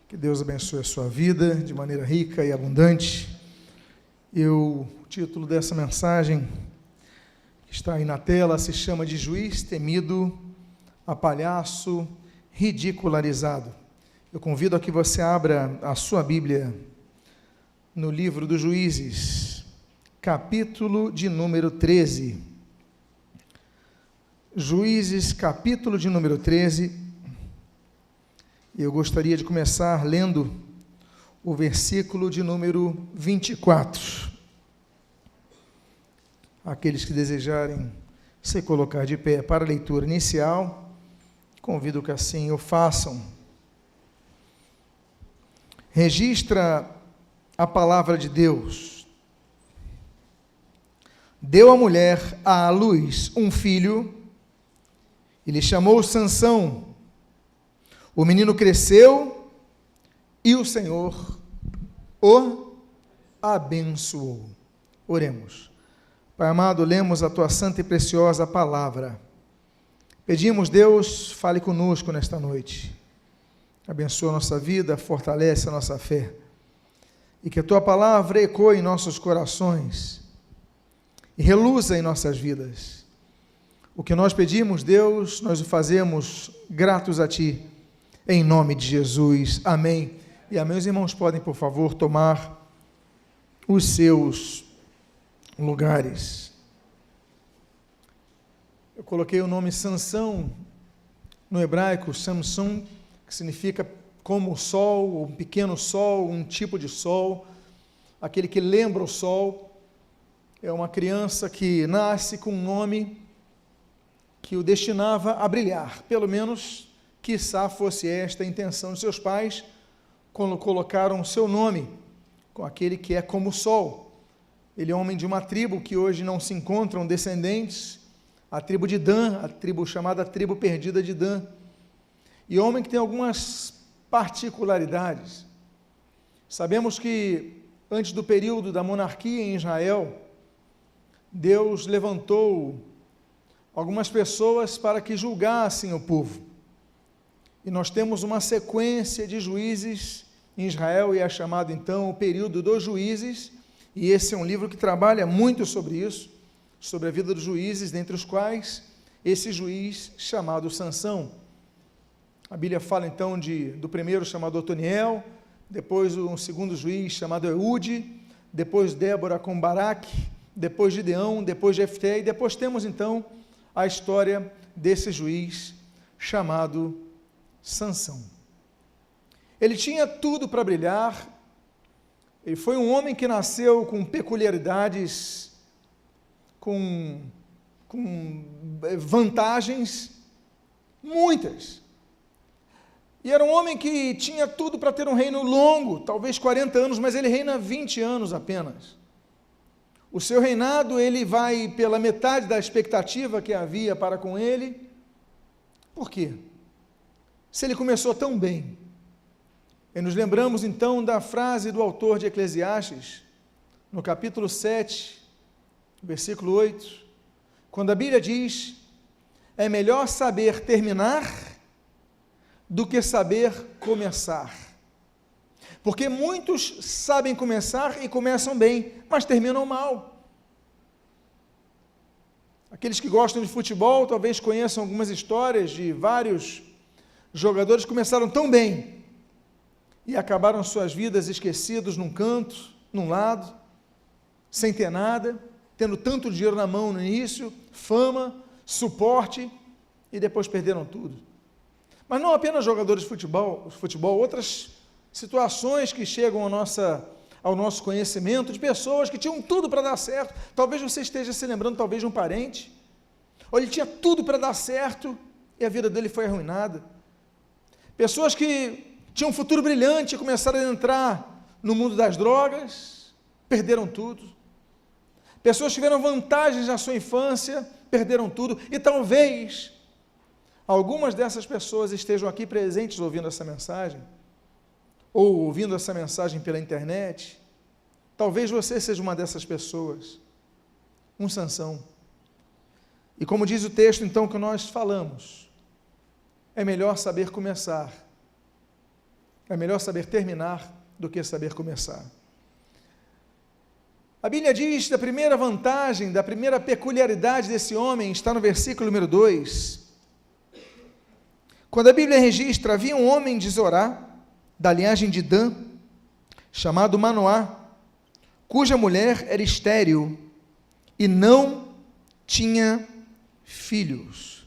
Que Deus abençoe a sua vida de maneira rica e abundante. O título dessa mensagem, que está aí na tela, se chama de Juiz Temido a Palhaço Ridicularizado. Eu convido a que você abra a sua Bíblia no livro dos Juízes, capítulo de número 13. Juízes, capítulo de número 13. Eu gostaria de começar lendo o versículo de número 24. Aqueles que desejarem se colocar de pé para a leitura inicial, convido que assim o façam. Registra a palavra de Deus. Deu a mulher à luz um filho, e lhe chamou Sansão. O menino cresceu e o Senhor o abençoou. Oremos. Pai amado, lemos a tua santa e preciosa palavra. Pedimos, Deus, fale conosco nesta noite. Abençoa a nossa vida, fortalece a nossa fé. E que a tua palavra ecoe em nossos corações e reluza em nossas vidas. O que nós pedimos, Deus, nós o fazemos gratos a ti. Em nome de Jesus, amém. E amém. Os irmãos podem, por favor, tomar os seus lugares. Eu coloquei o nome Sansão, no hebraico, Samson, que significa como o sol, um pequeno sol, um tipo de sol, aquele que lembra o sol. É uma criança que nasce com um nome que o destinava a brilhar, pelo menos quiçá fosse esta a intenção de seus pais, quando colocaram o seu nome, com aquele que é como o sol. Ele é homem de uma tribo que hoje não se encontram descendentes, a tribo de Dan, a tribo chamada tribo perdida de Dan. E homem que tem algumas particularidades. Sabemos que antes do período da monarquia em Israel, Deus levantou algumas pessoas para que julgassem o povo. E nós temos uma sequência de juízes em Israel, e é chamado então o período dos juízes, e esse é um livro que trabalha muito sobre isso, sobre a vida dos juízes, dentre os quais esse juiz chamado Sansão. A Bíblia fala então do primeiro chamado Otoniel, depois um segundo juiz chamado Eude, depois Débora com Baraque, depois Gideão, depois Jefté, e depois temos então a história desse juiz chamado Sansão. Ele tinha tudo para brilhar. Ele foi um homem que nasceu com peculiaridades, com vantagens, muitas. E era um homem que tinha tudo para ter um reino longo, talvez 40 anos, mas ele reina 20 anos apenas. O seu reinado, ele vai pela metade da expectativa que havia para com ele. Por quê? Se ele começou tão bem. E nos lembramos então da frase do autor de Eclesiastes, no capítulo 7, versículo 8, quando a Bíblia diz: é melhor saber terminar do que saber começar. Porque muitos sabem começar e começam bem, mas terminam mal. Aqueles que gostam de futebol talvez conheçam algumas histórias de vários jogadores que começaram tão bem e acabaram suas vidas esquecidos num canto, num lado, sem ter nada, tendo tanto dinheiro na mão no início, fama, suporte, e depois perderam tudo. Mas não apenas jogadores de futebol, outras situações que chegam ao nosso conhecimento, de pessoas que tinham tudo para dar certo. Talvez você esteja se lembrando, talvez, de um parente, ou ele tinha tudo para dar certo e a vida dele foi arruinada. Pessoas que tinham um futuro brilhante e começaram a entrar no mundo das drogas, perderam tudo. Pessoas que tiveram vantagens na sua infância, perderam tudo. E talvez algumas dessas pessoas estejam aqui presentes ouvindo essa mensagem, ou ouvindo essa mensagem pela internet. Talvez você seja uma dessas pessoas, um Sansão. E como diz o texto então que nós falamos, é melhor saber começar É melhor saber terminar do que saber começar. A Bíblia diz da primeira vantagem, da primeira peculiaridade desse homem, está no versículo número 2. Quando a Bíblia registra, havia um homem de Zorá, da linhagem de Dan, chamado Manoá, cuja mulher era estéril e não tinha filhos.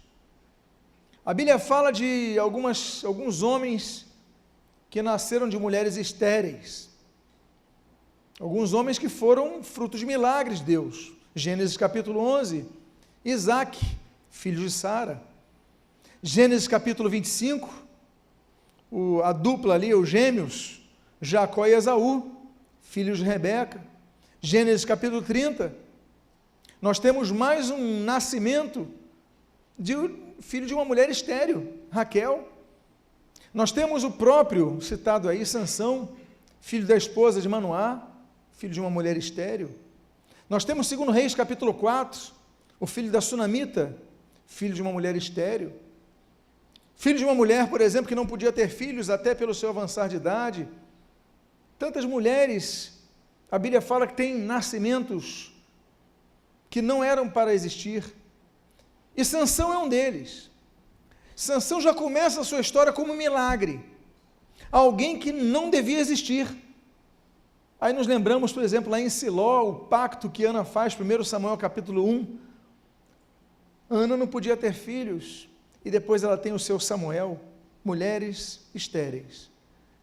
A Bíblia fala de alguns homens que nasceram de mulheres estéreis. Alguns homens que foram fruto de milagres de Deus. Gênesis capítulo 11, Isaac, filho de Sara. Gênesis capítulo 25, a dupla ali, os gêmeos, Jacó e Esaú, filhos de Rebeca. Gênesis capítulo 30, nós temos mais um nascimento de filho de uma mulher estéril, Raquel. Nós temos o próprio, citado aí, Sansão, filho da esposa de Manoá, filho de uma mulher estéril. Nós temos 2 Reis capítulo 4, o filho da Sunamita, filho de uma mulher estéril. Filho de uma mulher, por exemplo, que não podia ter filhos até pelo seu avançar de idade. Tantas mulheres, a Bíblia fala que tem nascimentos que não eram para existir. E Sansão é um deles. Sansão já começa a sua história como um milagre. Alguém que não devia existir. Aí nos lembramos, por exemplo, lá em Siló, o pacto que Ana faz, 1 Samuel capítulo 1. Ana não podia ter filhos, e depois ela tem o seu Samuel, mulheres estéreis.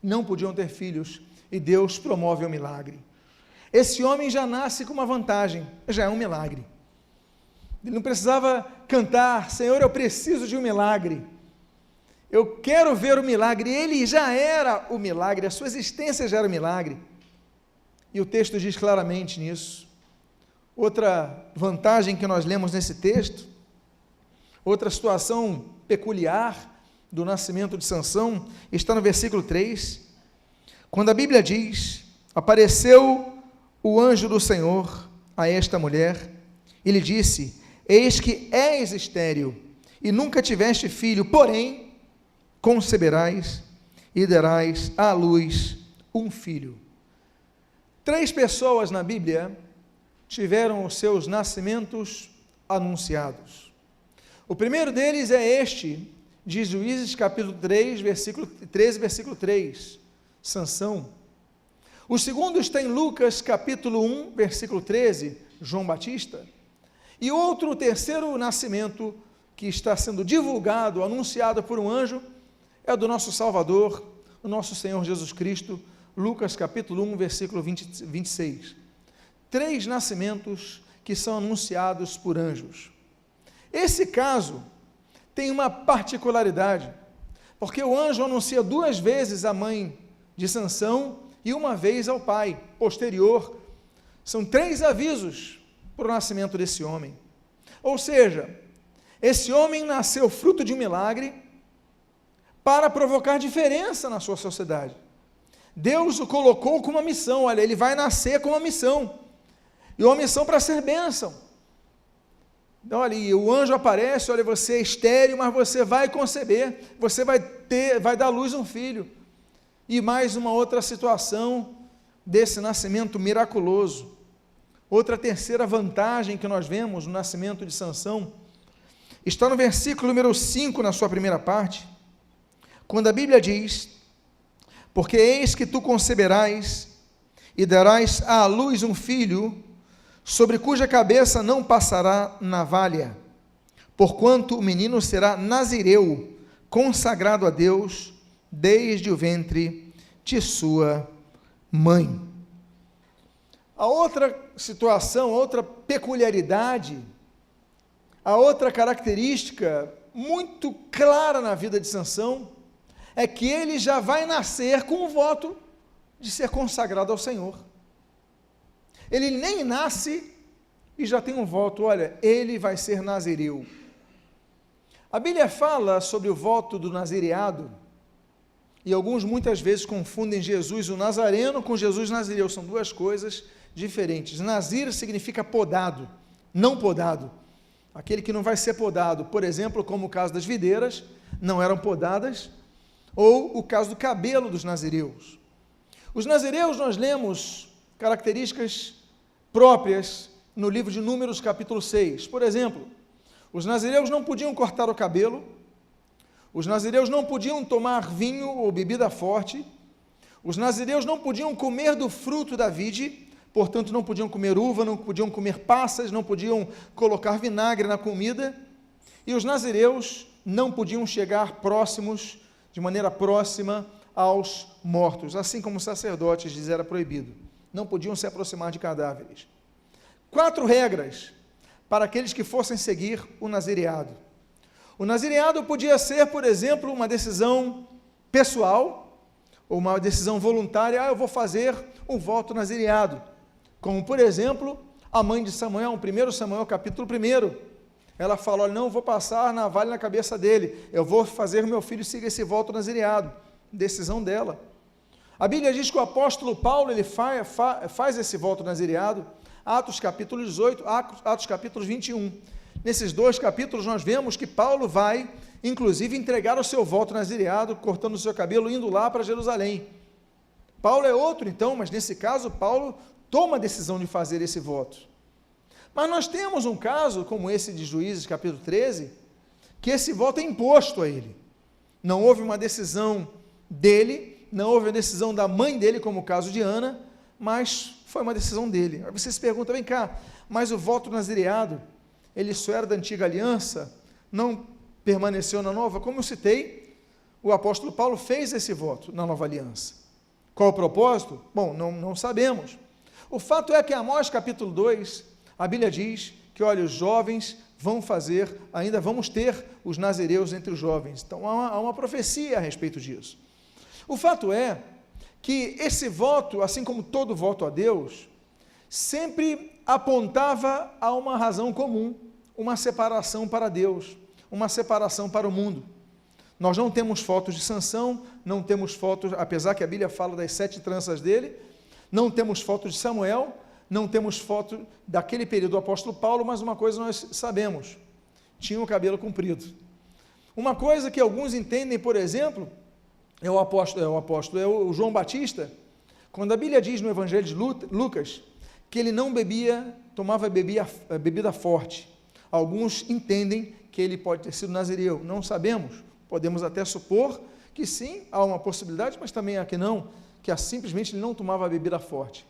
Não podiam ter filhos, e Deus promove o milagre. Esse homem já nasce com uma vantagem, já é um milagre. Ele não precisava cantar, Senhor, eu preciso de um milagre. Eu quero ver o milagre. Ele já era o milagre, a sua existência já era o milagre. E o texto diz claramente nisso. Outra vantagem que nós lemos nesse texto, outra situação peculiar do nascimento de Sansão, está no versículo 3, quando a Bíblia diz, apareceu o anjo do Senhor a esta mulher, e lhe disse, eis que és estéril, e nunca tiveste filho, porém, conceberás, e darás à luz um filho. 3 pessoas na Bíblia tiveram os seus nascimentos anunciados. O primeiro deles é este, de Juízes capítulo 3, versículo 13, versículo 3, Sansão. O segundo está em Lucas capítulo 1, versículo 13, João Batista. E o terceiro nascimento que está sendo divulgado, anunciado por um anjo, é do nosso Salvador, o nosso Senhor Jesus Cristo, Lucas capítulo 1, versículo 26. 3 nascimentos que são anunciados por anjos. Esse caso tem uma particularidade, porque o anjo anuncia 2 vezes à mãe de Sansão e 1 vez ao pai, posterior. São 3 avisos para o nascimento desse homem. Ou seja, esse homem nasceu fruto de um milagre para provocar diferença na sua sociedade. Deus o colocou com uma missão, olha, ele vai nascer com uma missão, e uma missão para ser bênção. Então, olha, e o anjo aparece, olha, você é estéril, mas você vai conceber, você vai dar à luz um filho. E mais uma outra situação desse nascimento miraculoso. Outra terceira vantagem que nós vemos no nascimento de Sansão, está no versículo número 5, na sua primeira parte, quando a Bíblia diz, porque eis que tu conceberás e darás à luz um filho, sobre cuja cabeça não passará navalha, porquanto o menino será nazireu, consagrado a Deus, desde o ventre de sua mãe. A outra situação, a outra peculiaridade, a outra característica muito clara na vida de Sansão, é que ele já vai nascer com o voto de ser consagrado ao Senhor. Ele nem nasce e já tem um voto, olha, ele vai ser nazireu. A Bíblia fala sobre o voto do nazireado, e alguns muitas vezes confundem Jesus o Nazareno com Jesus Nazireu, são 2 coisas diferentes. Nazir significa podado, não podado, aquele que não vai ser podado, por exemplo, como o caso das videiras, não eram podadas, ou o caso do cabelo dos nazireus. Os nazireus, nós lemos características próprias no livro de Números, capítulo 6. Por exemplo, os nazireus não podiam cortar o cabelo, os nazireus não podiam tomar vinho ou bebida forte, os nazireus não podiam comer do fruto da vide, portanto não podiam comer uva, não podiam comer passas, não podiam colocar vinagre na comida, e os nazireus não podiam chegar próximos, de maneira próxima, aos mortos, assim como os sacerdotes lhes era proibido. Não podiam se aproximar de cadáveres. 4 regras para aqueles que fossem seguir o nazireado. O nazireado podia ser, por exemplo, uma decisão pessoal, ou uma decisão voluntária. Eu vou fazer um voto nazireado. Como, por exemplo, a mãe de Samuel, 1 Samuel capítulo 1. Ela fala, olha, não vou passar navalha na cabeça dele, eu vou fazer o meu filho seguir esse voto nazireado. Decisão dela. A Bíblia diz que o apóstolo Paulo, ele faz esse voto nazireado, Atos capítulo 18, Atos capítulo 21. Nesses 2 capítulos nós vemos que Paulo vai, inclusive, entregar o seu voto nazireado, cortando o seu cabelo, indo lá para Jerusalém. Paulo é outro, então, mas nesse caso, Paulo toma a decisão de fazer esse voto. Mas nós temos um caso, como esse de Juízes capítulo 13, que esse voto é imposto a ele. Não houve uma decisão dele, não houve a decisão da mãe dele, como o caso de Ana, mas foi uma decisão dele. Aí você se pergunta, vem cá, mas o voto nazireado, ele só era da antiga aliança, não permaneceu na nova? Como eu citei, o apóstolo Paulo fez esse voto na nova aliança. Qual o propósito? Bom, não sabemos. O fato é que em Amós capítulo 2, a Bíblia diz que, olha, os jovens vão fazer, ainda vamos ter os nazireus entre os jovens. Então há uma profecia a respeito disso. O fato é que esse voto, assim como todo voto a Deus, sempre apontava a uma razão comum, uma separação para Deus, uma separação para o mundo. Nós não temos fotos de Sansão, não temos fotos, apesar que a Bíblia fala das 7 tranças dele, não temos fotos de Samuel, não temos foto daquele período do apóstolo Paulo, mas uma coisa nós sabemos, tinha o cabelo comprido. Uma coisa que alguns entendem, por exemplo, é o João Batista, quando a Bíblia diz no Evangelho de Lucas, que ele não tomava bebida forte. Alguns entendem que ele pode ter sido nazireu, não sabemos, podemos até supor que sim, há uma possibilidade, mas também há que não, que simplesmente ele não tomava bebida forte.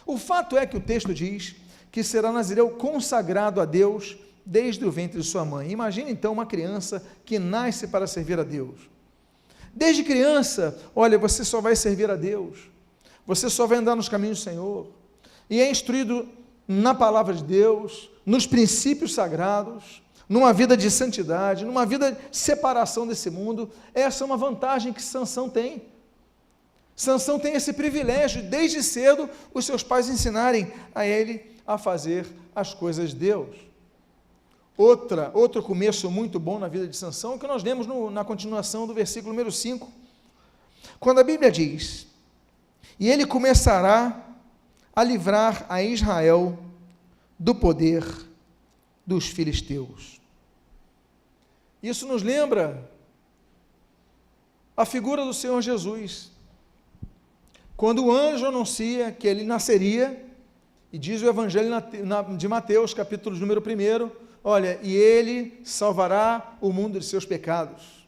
O fato é que o texto diz que será nazireu consagrado a Deus desde o ventre de sua mãe. Imagine então uma criança que nasce para servir a Deus. Desde criança, olha, você só vai servir a Deus, você só vai andar nos caminhos do Senhor, e é instruído na palavra de Deus, nos princípios sagrados, numa vida de santidade, numa vida de separação desse mundo. Essa é uma vantagem que Sansão tem. Sansão tem esse privilégio, desde cedo, os seus pais ensinarem a ele a fazer as coisas de Deus. Outro começo muito bom na vida de Sansão, que nós lemos na continuação do versículo número 5, quando a Bíblia diz, e ele começará a livrar a Israel do poder dos filisteus. Isso nos lembra a figura do Senhor Jesus, quando o anjo anuncia que ele nasceria, e diz o Evangelho de Mateus, capítulo número 1, olha, e ele salvará o mundo de seus pecados.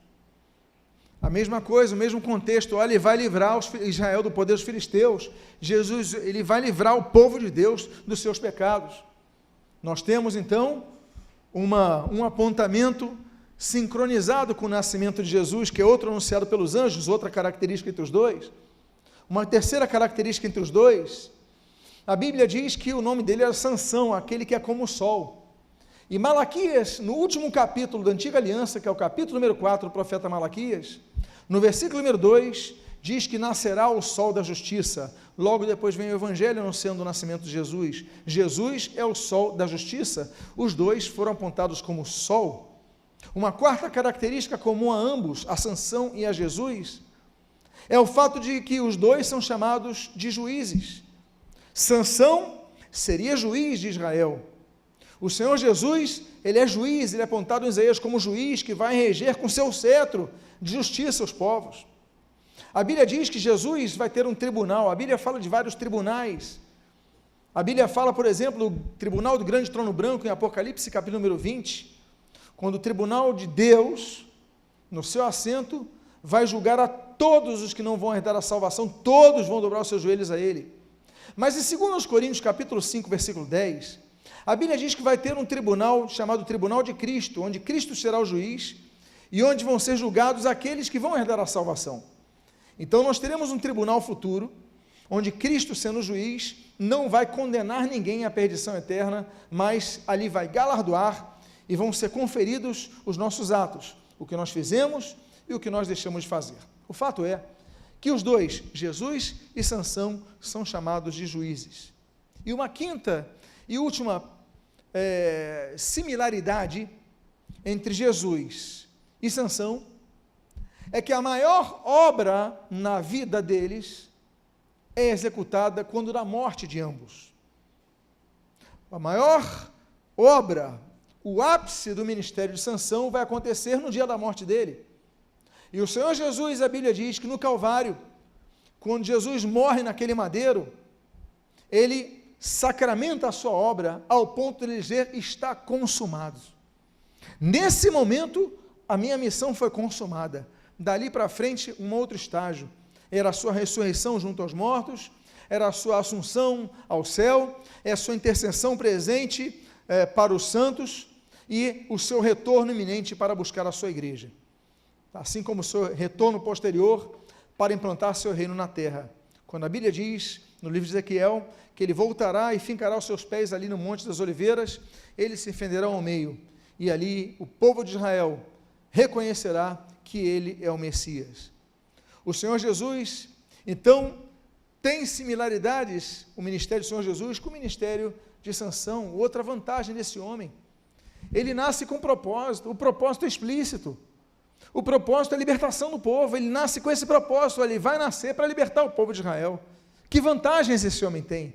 A mesma coisa, o mesmo contexto, olha, ele vai livrar Israel do poder dos filisteus. Jesus, ele vai livrar o povo de Deus dos seus pecados. Nós temos, então, um apontamento sincronizado com o nascimento de Jesus, que é outro anunciado pelos anjos, outra característica entre os dois. Uma terceira característica entre os dois, a Bíblia diz que o nome dele era Sansão, aquele que é como o sol. E Malaquias, no último capítulo da Antiga Aliança, que é o capítulo número 4 do profeta Malaquias, no versículo número 2, diz que nascerá o sol da justiça. Logo depois vem o Evangelho anunciando o nascimento de Jesus. Jesus é o sol da justiça. Os dois foram apontados como sol. Uma quarta característica comum a ambos, a Sansão e a Jesus, é o fato de que os dois são chamados de juízes. Sansão seria juiz de Israel. O Senhor Jesus, ele é juiz, ele é apontado em Isaías como juiz que vai reger com seu cetro de justiça os povos. A Bíblia diz que Jesus vai ter um tribunal, a Bíblia fala de vários tribunais. A Bíblia fala, por exemplo, do tribunal do grande trono branco, em Apocalipse, capítulo número 20, quando o tribunal de Deus, no seu assento, vai julgar a todos os que não vão herdar a salvação, todos vão dobrar os seus joelhos a Ele. Mas em 2 Coríntios, capítulo 5, versículo 10, a Bíblia diz que vai ter um tribunal chamado Tribunal de Cristo, onde Cristo será o juiz e onde vão ser julgados aqueles que vão herdar a salvação. Então nós teremos um tribunal futuro, onde Cristo, sendo juiz, não vai condenar ninguém à perdição eterna, mas ali vai galardoar e vão ser conferidos os nossos atos, o que nós fizemos e o que nós deixamos de fazer. O fato é que os dois, Jesus e Sansão, são chamados de juízes. E uma quinta e última similaridade entre Jesus e Sansão é que a maior obra na vida deles é executada quando da morte de ambos. A maior obra, o ápice do ministério de Sansão vai acontecer no dia da morte dele. E o Senhor Jesus, a Bíblia diz que no Calvário, quando Jesus morre naquele madeiro, ele sacramenta a sua obra ao ponto de ele dizer: está consumado. Nesse momento, a minha missão foi consumada. Dali para frente, um outro estágio. Era a sua ressurreição junto aos mortos, era a sua assunção ao céu, é a sua intercessão presente para os santos e o seu retorno iminente para buscar a sua igreja. Assim como o seu retorno posterior para implantar seu reino na terra. Quando a Bíblia diz, no livro de Ezequiel, que ele voltará e fincará os seus pés ali no Monte das Oliveiras, eles se fenderão ao meio, e ali o povo de Israel reconhecerá que ele é o Messias. O Senhor Jesus, então, tem similaridades, o ministério do Senhor Jesus, com o ministério de Sansão. Outra vantagem desse homem, ele nasce com propósito, o propósito é explícito, o propósito é a libertação do povo, ele nasce com esse propósito, ele vai nascer para libertar o povo de Israel. Que vantagens esse homem tem?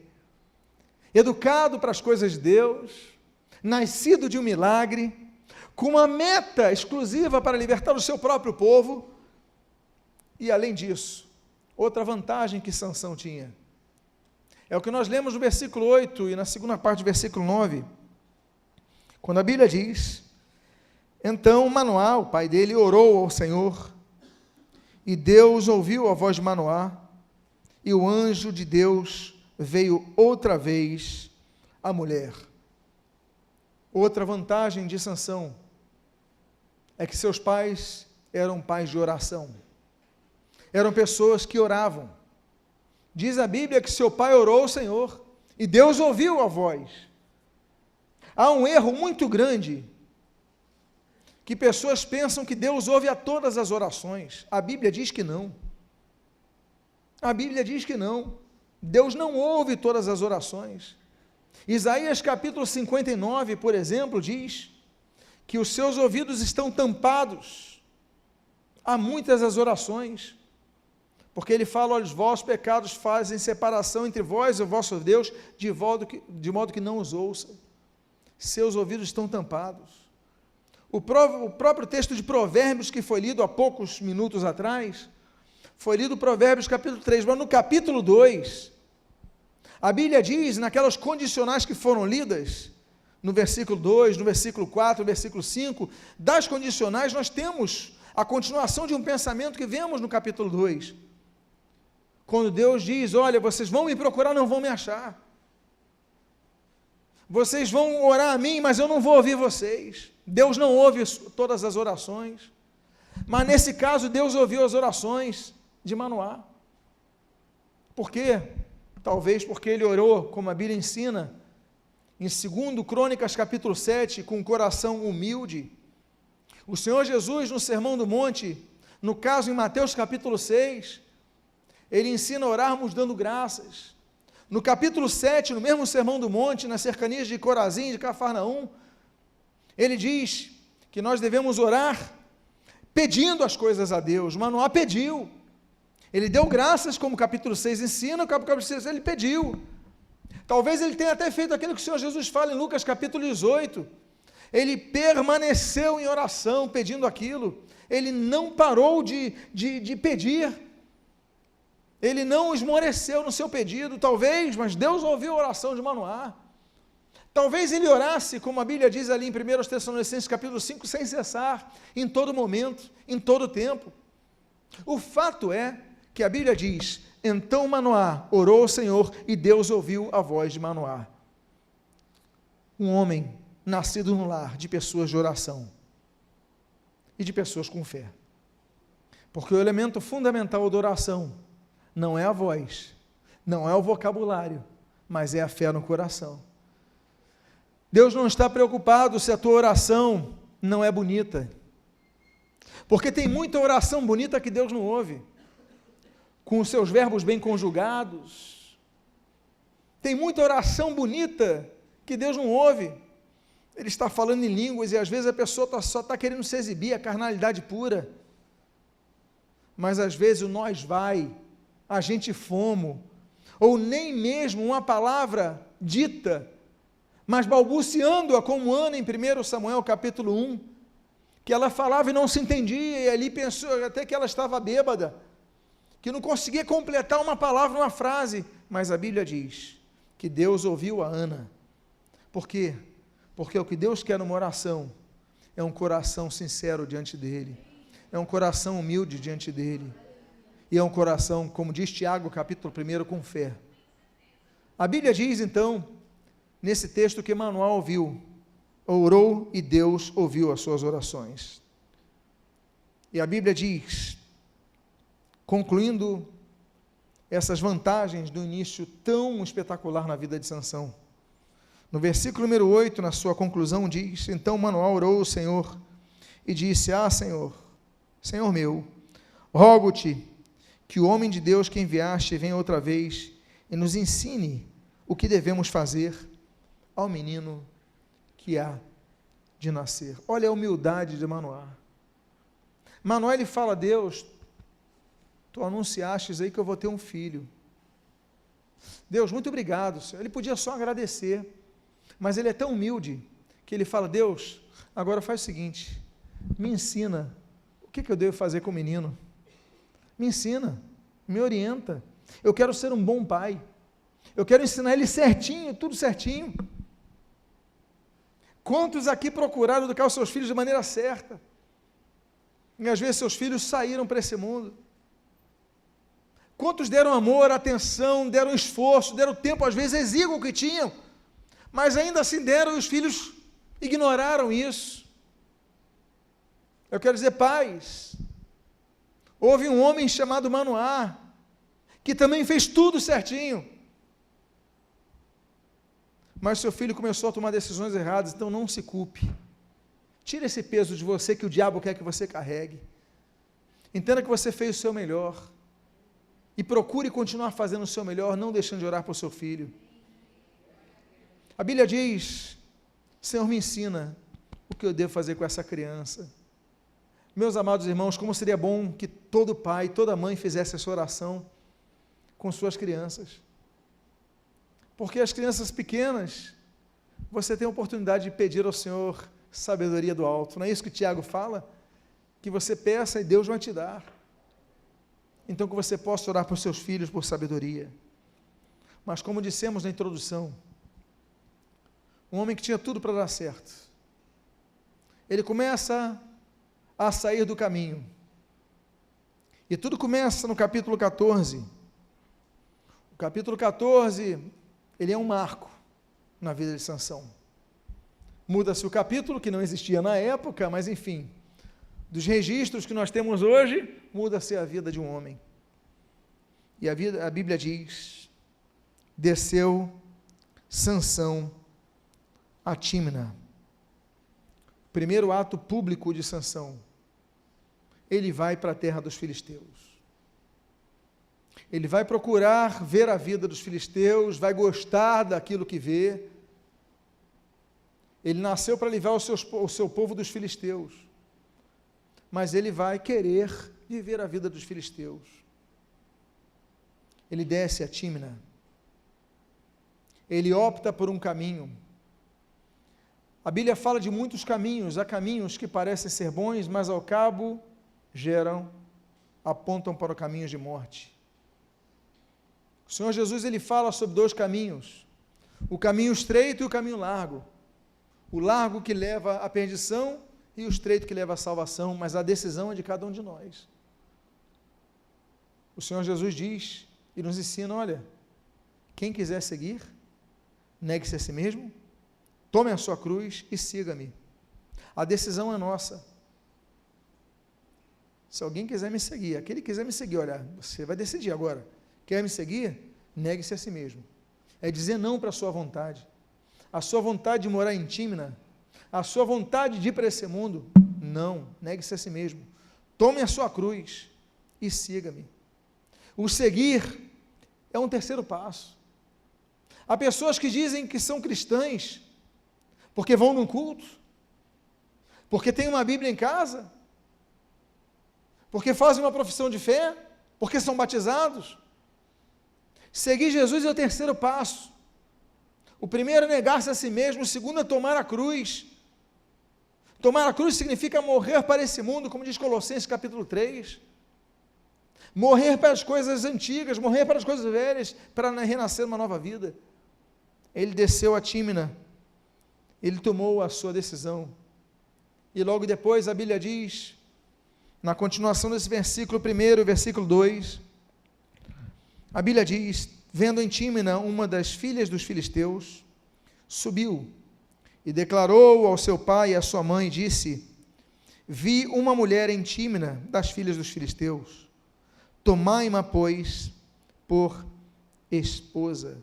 Educado para as coisas de Deus, nascido de um milagre, com uma meta exclusiva para libertar o seu próprio povo. E além disso, outra vantagem que Sansão tinha, é o que nós lemos no versículo 8 e na segunda parte do versículo 9, quando a Bíblia diz: então Manoá, o pai dele, orou ao Senhor, e Deus ouviu a voz de Manoá, e o anjo de Deus veio outra vez à mulher. Outra vantagem de Sansão é que seus pais eram pais de oração. Eram pessoas que oravam. Diz a Bíblia que seu pai orou ao Senhor e Deus ouviu a voz. Há um erro muito grande, que pessoas pensam que Deus ouve a todas as orações. A Bíblia diz que não. A Bíblia diz que não. Deus não ouve todas as orações. Isaías capítulo 59, por exemplo, diz que os seus ouvidos estão tampados a muitas as orações, porque ele fala: olha, os vossos pecados fazem separação entre vós e o vosso Deus, de modo que não os ouça. Seus ouvidos estão tampados. O próprio texto de Provérbios, que foi lido há poucos minutos atrás, foi lido Provérbios capítulo 3, mas no capítulo 2, a Bíblia diz, naquelas condicionais que foram lidas, no versículo 2, no versículo 4, no versículo 5, das condicionais nós temos a continuação de um pensamento que vemos no capítulo 2, quando Deus diz: olha, vocês vão me procurar, não vão me achar, vocês vão orar a mim, mas eu não vou ouvir vocês. Deus não ouve todas as orações, mas nesse caso Deus ouviu as orações de Manoá. Por quê? Talvez porque ele orou, como a Bíblia ensina, em 2 Crônicas capítulo 7, com um coração humilde. O Senhor Jesus, no Sermão do Monte, no caso em Mateus capítulo 6, ele ensina a orarmos dando graças. No capítulo 7, no mesmo Sermão do Monte, nas cercanias de Corazim, de Cafarnaum, ele diz que nós devemos orar pedindo as coisas a Deus. Manoá pediu, ele deu graças, como o capítulo 6 ensina, o capítulo 6 ele pediu. Talvez ele tenha até feito aquilo que o Senhor Jesus fala em Lucas capítulo 18, ele permaneceu em oração, pedindo aquilo, ele não parou de pedir, Ele não esmoreceu no seu pedido, talvez, mas Deus ouviu a oração de Manoá. Talvez ele orasse, como a Bíblia diz ali em 1 Tessalonicenses capítulo 5, sem cessar, em todo momento, em todo tempo. O fato é que a Bíblia diz: então Manoá orou ao Senhor e Deus ouviu a voz de Manoá. Um homem nascido no lar de pessoas de oração e de pessoas com fé. Porque o elemento fundamental da oração não é a voz, não é o vocabulário, mas é a fé no coração. Deus não está preocupado se a tua oração não é bonita, porque tem muita oração bonita que Deus não ouve, com os seus verbos bem conjugados. Tem muita oração bonita que Deus não ouve. Ele está falando em línguas e às vezes a pessoa só está querendo se exibir, a carnalidade pura. Mas às vezes o nós vai, a gente fomo, ou nem mesmo uma palavra dita, mas balbuciando-a como Ana em 1 Samuel capítulo 1, que ela falava e não se entendia, e ali pensou até que ela estava bêbada, que não conseguia completar uma palavra, uma frase, mas a Bíblia diz que Deus ouviu a Ana. Por quê? Porque o que Deus quer numa oração é um coração sincero diante dEle, é um coração humilde diante dEle, e é um coração, como diz Tiago capítulo 1, com fé. A Bíblia diz então, nesse texto, que Manoá orou e Deus ouviu as suas orações. E a Bíblia diz, concluindo essas vantagens do início tão espetacular na vida de Sansão, no versículo número 8, na sua conclusão, diz: então Manoá orou ao Senhor e disse: Senhor, Senhor meu, rogo-te que o homem de Deus que enviaste venha outra vez e nos ensine o que devemos fazer ao menino que há de nascer. Olha a humildade de Manoá. Manoá, ele fala: Deus, tu anunciastes aí que eu vou ter um filho. Deus, muito obrigado, Senhor. Ele podia só agradecer, mas ele é tão humilde que ele fala: Deus, agora faz o seguinte, me ensina o que eu devo fazer com o menino. Me ensina, me orienta. Eu quero ser um bom pai. Eu quero ensinar ele certinho, tudo certinho. Quantos aqui procuraram educar os seus filhos de maneira certa? E às vezes seus filhos saíram para esse mundo. Quantos deram amor, atenção, deram esforço, deram tempo, às vezes exíguo o que tinham, mas ainda assim deram e os filhos ignoraram isso. Eu quero dizer, pais, houve um homem chamado Manoá, que também fez tudo certinho, mas seu filho começou a tomar decisões erradas, então não se culpe. Tira esse peso de você que o diabo quer que você carregue. Entenda que você fez o seu melhor. E procure continuar fazendo o seu melhor, não deixando de orar por seu filho. A Bíblia diz: Senhor, me ensina o que eu devo fazer com essa criança. Meus amados irmãos, como seria bom que todo pai, toda mãe fizesse essa oração com suas crianças. Porque as crianças pequenas, você tem a oportunidade de pedir ao Senhor sabedoria do alto. Não é isso que Tiago fala? Que você peça e Deus vai te dar. Então que você possa orar por seus filhos por sabedoria. Mas como dissemos na introdução, um homem que tinha tudo para dar certo, ele começa a sair do caminho. E tudo começa no capítulo 14. O capítulo 14, ele é um marco na vida de Sansão. Muda-se o capítulo, que não existia na época, mas enfim, dos registros que nós temos hoje, muda-se a vida de um homem. E a Bíblia diz: desceu Sansão a Tímna. Primeiro ato público de Sansão. Ele vai para a terra dos filisteus. Ele vai procurar ver a vida dos filisteus, vai gostar daquilo que vê. Ele nasceu para livrar o seu povo dos filisteus, mas ele vai querer viver a vida dos filisteus. Ele desce a Tímna. Ele opta por um caminho. A Bíblia fala de muitos caminhos, há caminhos que parecem ser bons, mas ao cabo apontam para caminhos de morte. O Senhor Jesus, ele fala sobre dois caminhos, o caminho estreito e o caminho largo. O largo que leva à perdição e o estreito que leva à salvação, mas a decisão é de cada um de nós. O Senhor Jesus diz e nos ensina, olha, quem quiser seguir, negue-se a si mesmo, tome a sua cruz e siga-me. A decisão é nossa. Se alguém quiser me seguir, aquele que quiser me seguir, olha, você vai decidir agora. Quer me seguir? Negue-se a si mesmo. É dizer não para a sua vontade. A sua vontade de morar em Tímina, a sua vontade de ir para esse mundo, não, negue-se a si mesmo. Tome a sua cruz e siga-me. O seguir é um terceiro passo. Há pessoas que dizem que são cristãs porque vão num culto, porque têm uma Bíblia em casa, porque fazem uma profissão de fé, porque são batizados. Seguir Jesus é o terceiro passo. O primeiro é negar-se a si mesmo, o segundo é tomar a cruz. Tomar a cruz significa morrer para esse mundo, como diz Colossenses capítulo 3. Morrer para as coisas antigas, morrer para as coisas velhas, para renascer uma nova vida. Ele desceu a Tímina, ele tomou a sua decisão. E logo depois a Bíblia diz, na continuação desse versículo 1, versículo 2, a Bíblia diz, vendo em Tímina uma das filhas dos filisteus, subiu e declarou ao seu pai e à sua mãe, disse, vi uma mulher em Tímina das filhas dos filisteus, tomai-ma, pois, por esposa.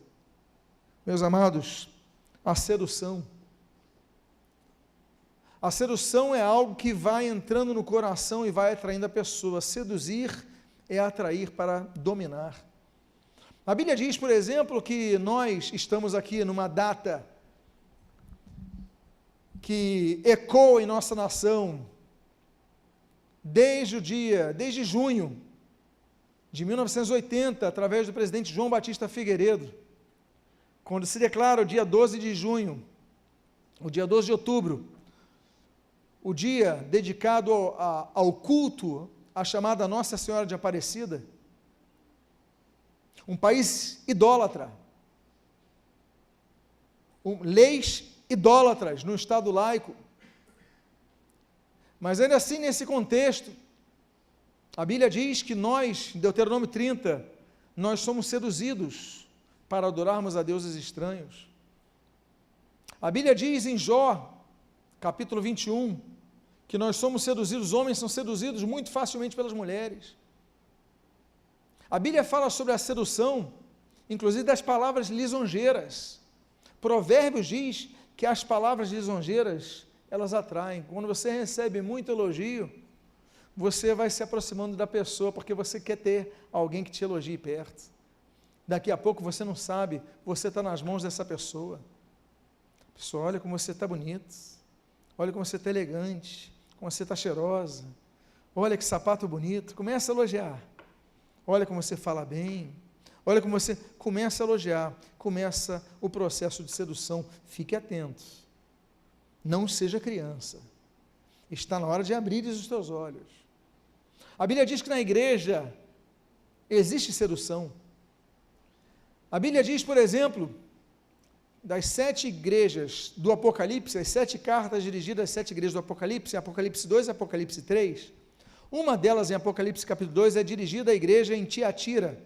Meus amados, a sedução é algo que vai entrando no coração e vai atraindo a pessoa. Seduzir é atrair para dominar. A Bíblia diz, por exemplo, que nós estamos aqui numa data que ecoa em nossa nação desde junho de 1980, através do presidente João Batista Figueiredo, quando se declara o dia 12 de junho, o dia 12 de outubro, o dia dedicado ao culto à chamada Nossa Senhora de Aparecida, um país idólatra, leis idólatras no Estado laico, mas ainda assim nesse contexto, a Bíblia diz que nós, em Deuteronômio 30, nós somos seduzidos para adorarmos a deuses estranhos. A Bíblia diz em Jó, capítulo 21, que nós somos seduzidos, os homens são seduzidos muito facilmente pelas mulheres. A Bíblia fala sobre a sedução, inclusive das palavras lisonjeiras. Provérbios diz que as palavras lisonjeiras, elas atraem. Quando você recebe muito elogio, você vai se aproximando da pessoa, porque você quer ter alguém que te elogie perto. Daqui a pouco você não sabe, você está nas mãos dessa pessoa. Pessoal, olha como você está bonito, olha como você está elegante, como você está cheirosa, olha que sapato bonito, começa a elogiar. Olha como você fala bem, olha como você começa a elogiar, começa o processo de sedução. Fique atento, não seja criança, está na hora de abrir os teus olhos. A Bíblia diz que na igreja existe sedução. A Bíblia diz, por exemplo, das 7 igrejas do Apocalipse, as 7 cartas dirigidas às 7 igrejas do Apocalipse, Apocalipse 2 e Apocalipse 3, uma delas, em Apocalipse capítulo 2, é dirigida à igreja em Tiatira.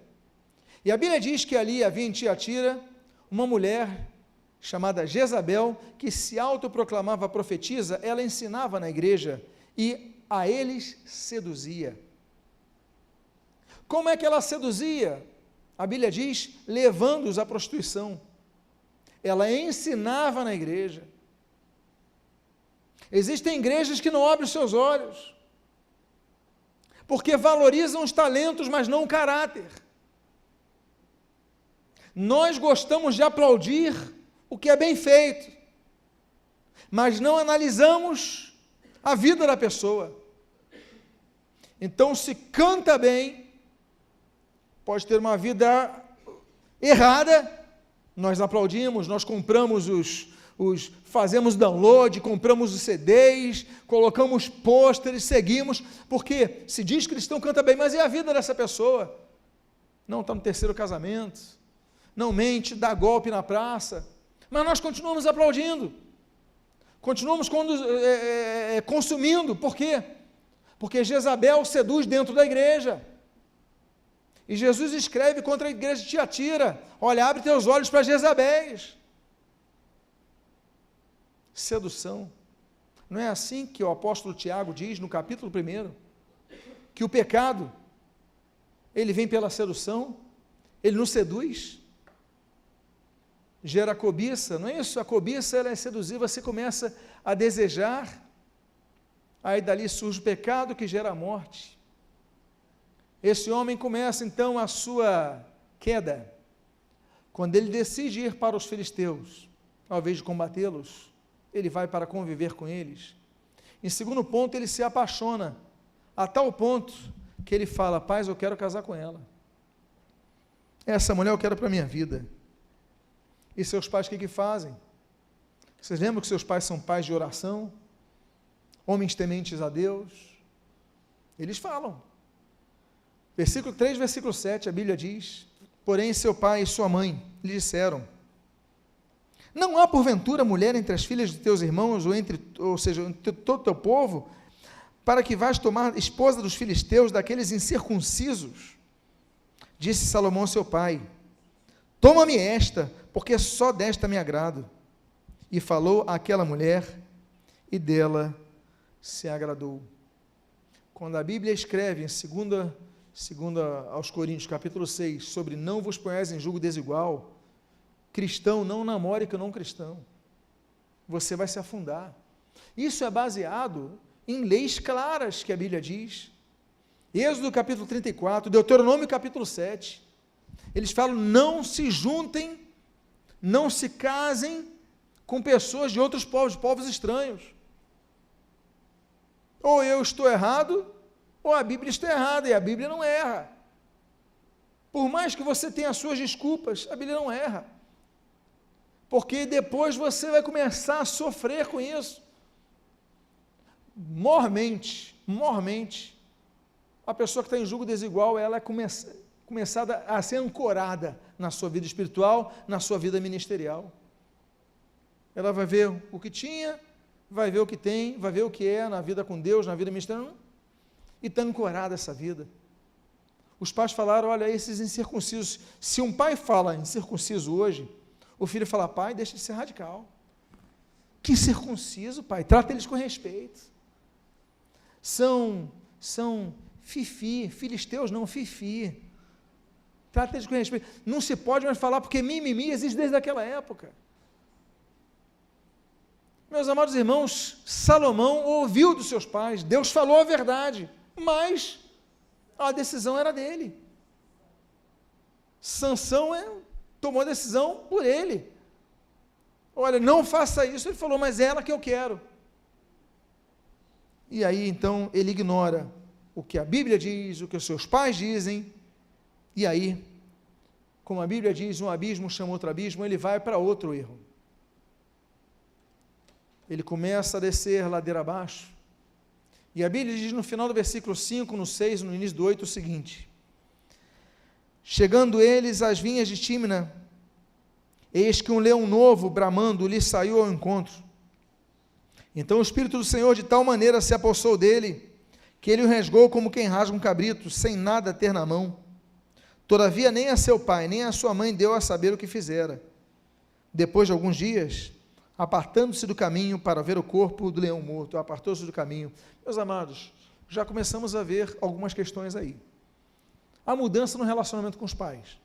E a Bíblia diz que ali havia em Tiatira uma mulher chamada Jezabel, que se autoproclamava profetisa, ela ensinava na igreja e a eles seduzia. Como é que ela seduzia? A Bíblia diz, levando-os à prostituição. Ela ensinava na igreja. Existem igrejas que não abrem os seus olhos, porque valorizam os talentos, mas não o caráter. Nós gostamos de aplaudir o que é bem feito, mas não analisamos a vida da pessoa. Então, se canta bem, pode ter uma vida errada, nós aplaudimos, nós compramos fazemos download, compramos os CDs, colocamos pôsteres, seguimos, porque se diz cristão, canta bem, mas e a vida dessa pessoa? não está no terceiro casamento, não mente, dá golpe na praça, mas nós continuamos aplaudindo, continuamos consumindo. Por quê? Porque Jezabel seduz dentro da igreja, e Jesus escreve contra a igreja de Tiatira: olha, abre teus olhos para Jezabéis. Sedução. Não é assim que o apóstolo Tiago diz no capítulo 1, que o pecado, ele vem pela sedução, ele nos seduz, gera cobiça, não é isso? A cobiça, ela é seduzir, você começa a desejar, aí dali surge o pecado que gera a morte. Esse homem começa então a sua queda, quando ele decide ir para os filisteus, ao invés de combatê-los, ele vai para conviver com eles. Em segundo ponto, ele se apaixona, a tal ponto que ele fala: paz, eu quero casar com ela, essa mulher eu quero para a minha vida. E seus pais o que fazem? Vocês lembram que seus pais são pais de oração, homens tementes a Deus? Eles falam, versículo 3, versículo 7, a Bíblia diz: porém seu pai e sua mãe lhe disseram: não há porventura mulher entre as filhas de teus irmãos, ou seja, entre todo o teu povo, para que vás tomar esposa dos filisteus, daqueles incircuncisos? Disse Salomão seu pai: toma-me esta, porque só desta me agrado. E falou àquela mulher, e dela se agradou. Quando a Bíblia escreve em 2 aos Coríntios, capítulo 6, sobre não vos ponhais em julgo desigual, cristão não namore com não cristão, você vai se afundar. Isso é baseado em leis claras que a Bíblia diz. Êxodo capítulo 34, Deuteronômio capítulo 7, eles falam: não se juntem, não se casem com pessoas de outros povos estranhos. Ou eu estou errado, ou a Bíblia está errada, e a Bíblia não erra. Por mais que você tenha as suas desculpas, a Bíblia não erra, porque depois você vai começar a sofrer com isso, mormente, a pessoa que está em julgo desigual, ela é começada a ser ancorada na sua vida espiritual, na sua vida ministerial. Ela vai ver o que tinha, vai ver o que tem, vai ver o que é na vida com Deus, na vida ministerial, e está ancorada essa vida. Os pais falaram: olha, esses incircuncisos, se um pai fala incircunciso hoje, o filho fala: pai, deixa de ser radical. Que circunciso, pai? Trata eles com respeito. São fifi, filisteus não, fifi. Trata eles com respeito. Não se pode mais falar, porque mimimi existe desde aquela época. Meus amados irmãos, Salomão ouviu dos seus pais, Deus falou a verdade, mas a decisão era dele. Sansão tomou a decisão por ele. Olha, não faça isso. Ele falou: mas é ela que eu quero. E aí então ele ignora o que a Bíblia diz, o que os seus pais dizem, e aí, como a Bíblia diz, um abismo chama outro abismo, ele vai para outro erro. Ele começa a descer ladeira abaixo, e a Bíblia diz no final do versículo 5, no 6, no início do 8, o seguinte: chegando eles às vinhas de Tímina, eis que um leão novo, bramando, lhe saiu ao encontro. Então o Espírito do Senhor de tal maneira se apossou dele, que ele o rasgou como quem rasga um cabrito, sem nada ter na mão. Todavia nem a seu pai, nem a sua mãe deu a saber o que fizera. Depois de alguns dias, apartando-se do caminho para ver o corpo do leão morto, apartou-se do caminho. Meus amados, já começamos a ver algumas questões aí. A mudança no relacionamento com os pais.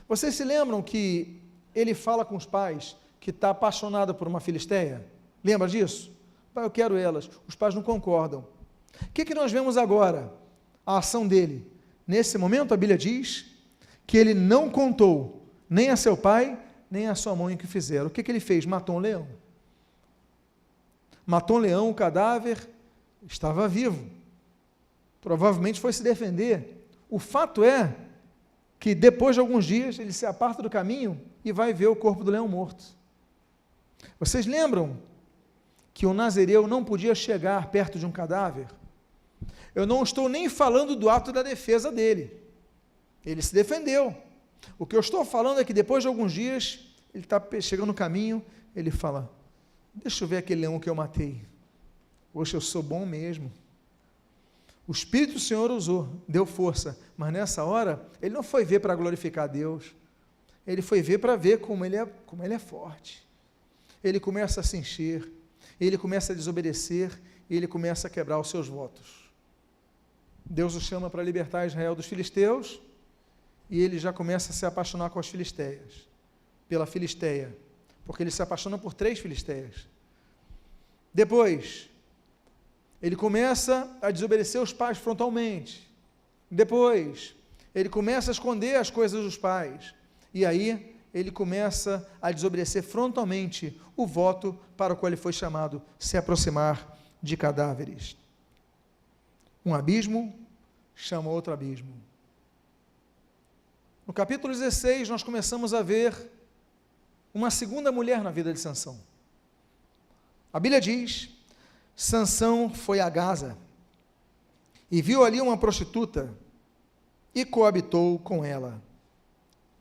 Vocês se lembram que ele fala com os pais que está apaixonado por uma filisteia? Lembra disso? Pai, eu quero elas. Os pais não concordam. O que nós vemos agora? A ação dele. Nesse momento, a Bíblia diz que ele não contou nem a seu pai, nem a sua mãe o que fizeram. O que ele fez? Matou um leão. Matou um leão, o cadáver estava vivo. Provavelmente foi se defender. O fato é que depois de alguns dias ele se aparta do caminho e vai ver o corpo do leão morto. Vocês lembram que o nazireu não podia chegar perto de um cadáver? Eu não estou nem falando do ato da defesa dele. Ele se defendeu. O que eu estou falando é que depois de alguns dias, ele está chegando no caminho, ele fala, deixa eu ver aquele leão que eu matei. Poxa, eu sou bom mesmo. O Espírito do Senhor usou, deu força, mas nessa hora, ele não foi ver para glorificar a Deus, ele foi ver para ver como ele é forte. Ele começa a se encher, ele começa a desobedecer, e ele começa a quebrar os seus votos. Deus o chama para libertar Israel dos filisteus, e ele já começa a se apaixonar com as filisteias, pela filisteia, porque ele se apaixona por 3 filisteias. Depois, ele começa a desobedecer os pais frontalmente. Depois, ele começa a esconder as coisas dos pais. E aí, ele começa a desobedecer frontalmente o voto para o qual ele foi chamado, se aproximar de cadáveres. Um abismo chama outro abismo. No capítulo 16, nós começamos a ver uma segunda mulher na vida de Sansão. A Bíblia diz, Sansão foi a Gaza e viu ali uma prostituta e coabitou com ela.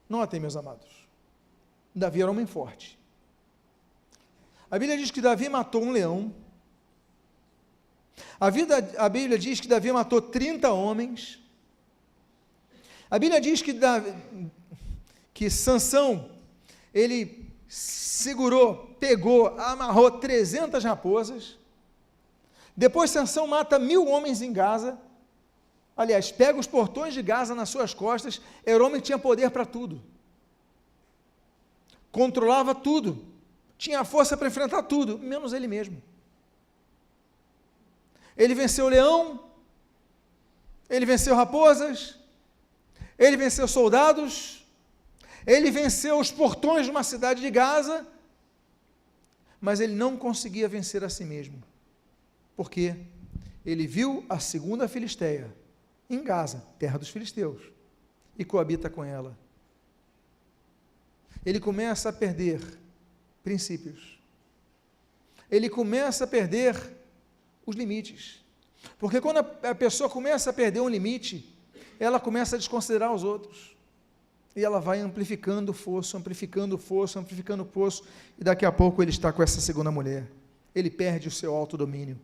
Notem, meus amados, Davi era um homem forte. A Bíblia diz que Davi matou um leão. A Bíblia diz que Davi matou 30 homens. A Bíblia diz que Sansão, ele segurou, pegou, amarrou 300 raposas. Depois Sansão mata 1000 homens em Gaza. Aliás, pega os portões de Gaza nas suas costas. Era homem que tinha poder para tudo. Controlava tudo. Tinha força para enfrentar tudo, menos ele mesmo. Ele venceu o leão, ele venceu raposas, ele venceu soldados, ele venceu os portões de uma cidade de Gaza, mas ele não conseguia vencer a si mesmo. Por quê? Ele viu a segunda filisteia em Gaza, terra dos filisteus, e coabita com ela. Ele começa a perder princípios. Ele começa a perder os limites. Porque quando a pessoa começa a perder um limite, ela começa a desconsiderar os outros. E ela vai amplificando o fosso, amplificando o fosso, amplificando o fosso, e daqui a pouco ele está com essa segunda mulher. Ele perde o seu autodomínio.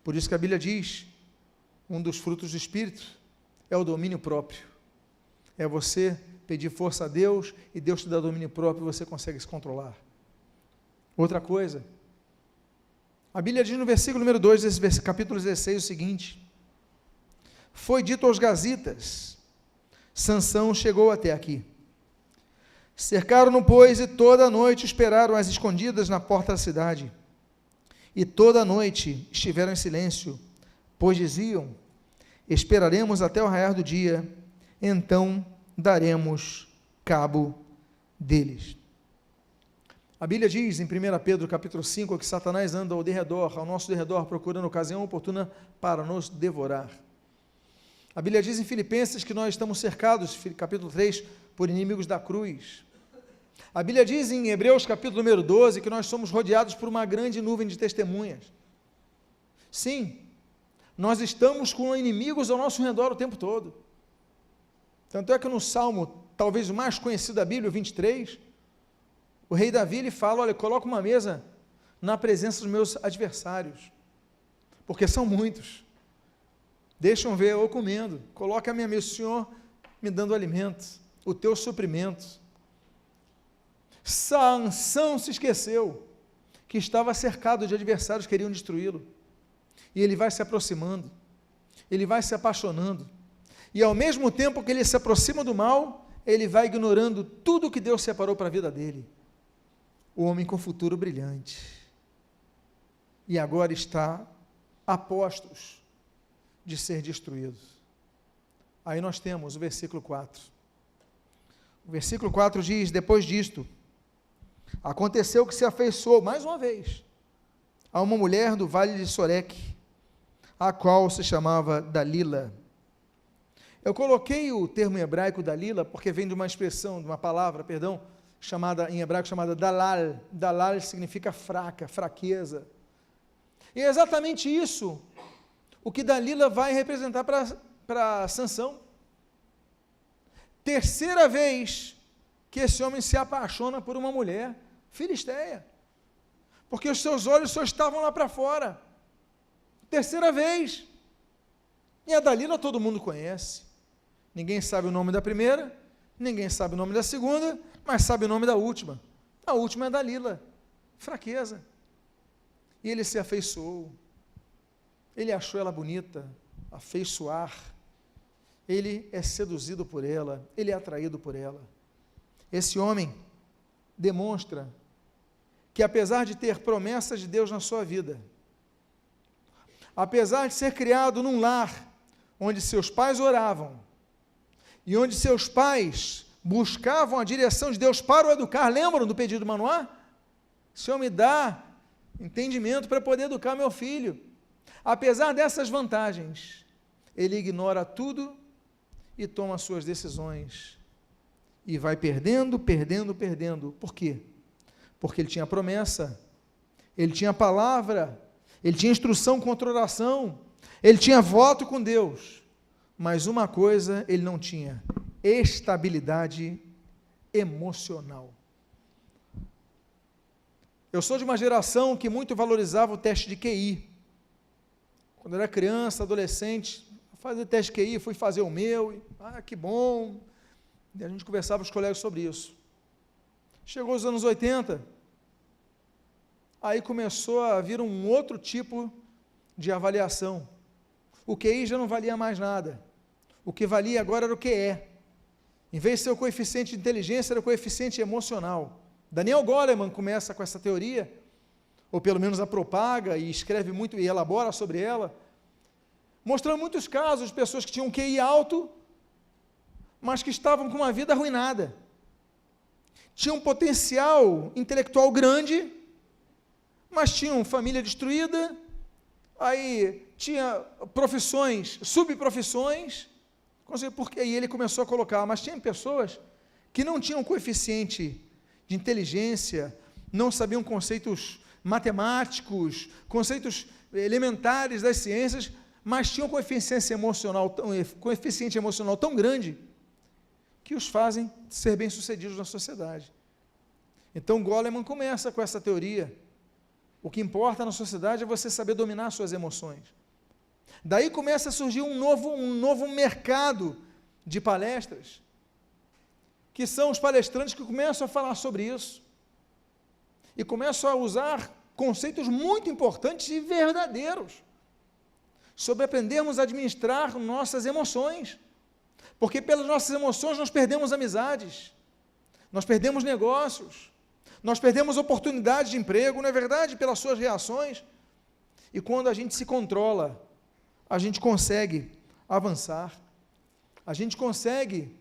Por isso que a Bíblia diz, um dos frutos do Espírito é o domínio próprio. É você pedir força a Deus, e Deus te dá domínio próprio, e você consegue se controlar. Outra coisa, a Bíblia diz no versículo número 2, desse capítulo 16, o seguinte, foi dito aos gazitas, Sansão chegou até aqui. Cercaram-no, pois, e toda a noite esperaram às escondidas na porta da cidade. E toda a noite estiveram em silêncio, pois diziam, esperaremos até o raiar do dia, então daremos cabo deles. A Bíblia diz em 1 Pedro capítulo 5, que Satanás anda ao nosso derredor, procurando ocasião oportuna para nos devorar. A Bíblia diz em Filipenses que nós estamos cercados, capítulo 3, por inimigos da cruz. A Bíblia diz em Hebreus capítulo número 12, que nós somos rodeados por uma grande nuvem de testemunhas. Sim, nós estamos com inimigos ao nosso redor o tempo todo. Tanto é que no Salmo, talvez o mais conhecido da Bíblia, o 23, o rei Davi, ele fala, olha, coloca uma mesa na presença dos meus adversários, porque são muitos. Deixam ver eu comendo, coloca a minha mesa, o Senhor me dando alimento, o teu suprimento. Sansão se esqueceu que estava cercado de adversários que queriam destruí-lo, e ele vai se aproximando, ele vai se apaixonando, e ao mesmo tempo que ele se aproxima do mal, ele vai ignorando tudo que Deus separou para a vida dele. O homem com futuro brilhante, e agora está a postos de ser destruído. Aí nós temos o versículo 4. O versículo 4 diz, depois disto, aconteceu que se afeiçoou, mais uma vez, a uma mulher do vale de Soreque, a qual se chamava Dalila. Eu coloquei o termo em hebraico Dalila, porque vem de uma expressão, de uma palavra, em hebraico chamada Dalal. Dalal significa fraca, fraqueza. E é exatamente isso o que Dalila vai representar para Sansão. Terceira vez que esse homem se apaixona por uma mulher filisteia, porque os seus olhos só estavam lá para fora. Terceira vez. E a Dalila todo mundo conhece. Ninguém sabe o nome da primeira, ninguém sabe o nome da segunda, mas sabe o nome da última. A última é Dalila, fraqueza. E ele se afeiçoou. Ele achou ela bonita, afeiçoar. Ele é seduzido por ela, ele é atraído por ela. Esse homem demonstra que, apesar de ter promessas de Deus na sua vida, apesar de ser criado num lar onde seus pais oravam e onde seus pais buscavam a direção de Deus para o educar, lembram do pedido de Manoá? Senhor, me dá entendimento para poder educar meu filho. Apesar dessas vantagens, ele ignora tudo e toma as suas decisões. E vai perdendo. Por quê? Porque ele tinha promessa, ele tinha palavra, ele tinha instrução contra oração, ele tinha voto com Deus, mas uma coisa ele não tinha: estabilidade emocional. Eu sou de uma geração que muito valorizava o teste de QI. Quando eu era criança, adolescente, fazer teste de QI, fui fazer o meu, que bom, e a gente conversava com os colegas sobre isso. Chegou os anos 80, aí começou a vir um outro tipo de avaliação. O QI já não valia mais nada, o que valia agora era o QE. Em vez de ser o coeficiente de inteligência, era o coeficiente emocional. Daniel Goleman começa com essa teoria, ou pelo menos a propaga e escreve muito e elabora sobre ela, mostrando muitos casos de pessoas que tinham um QI alto, mas que estavam com uma vida arruinada. Tinham um potencial intelectual grande, mas tinham família destruída, aí tinha profissões, subprofissões, porque aí ele começou a colocar, mas tinha pessoas que não tinham coeficiente de inteligência, não sabiam conceitos matemáticos, conceitos elementares das ciências, mas tinham coeficiente emocional tão grande que os fazem ser bem-sucedidos na sociedade. Então Goleman começa com essa teoria. O que importa na sociedade é você saber dominar suas emoções. Daí começa a surgir um novo mercado de palestras, que são os palestrantes que começam a falar sobre isso, e começam a usar conceitos muito importantes e verdadeiros, sobre aprendermos a administrar nossas emoções, porque pelas nossas emoções nós perdemos amizades, nós perdemos negócios, nós perdemos oportunidades de emprego, não é verdade? Pelas suas reações. E quando a gente se controla, a gente consegue avançar, a gente consegue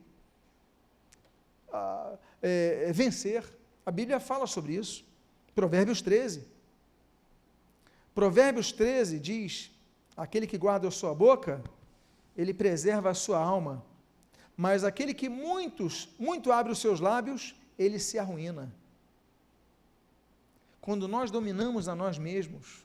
vencer. A Bíblia fala sobre isso. Provérbios 13. Provérbios 13 diz: aquele que guarda a sua boca, ele preserva a sua alma, mas aquele que muito abre os seus lábios, ele se arruína. Quando nós dominamos a nós mesmos,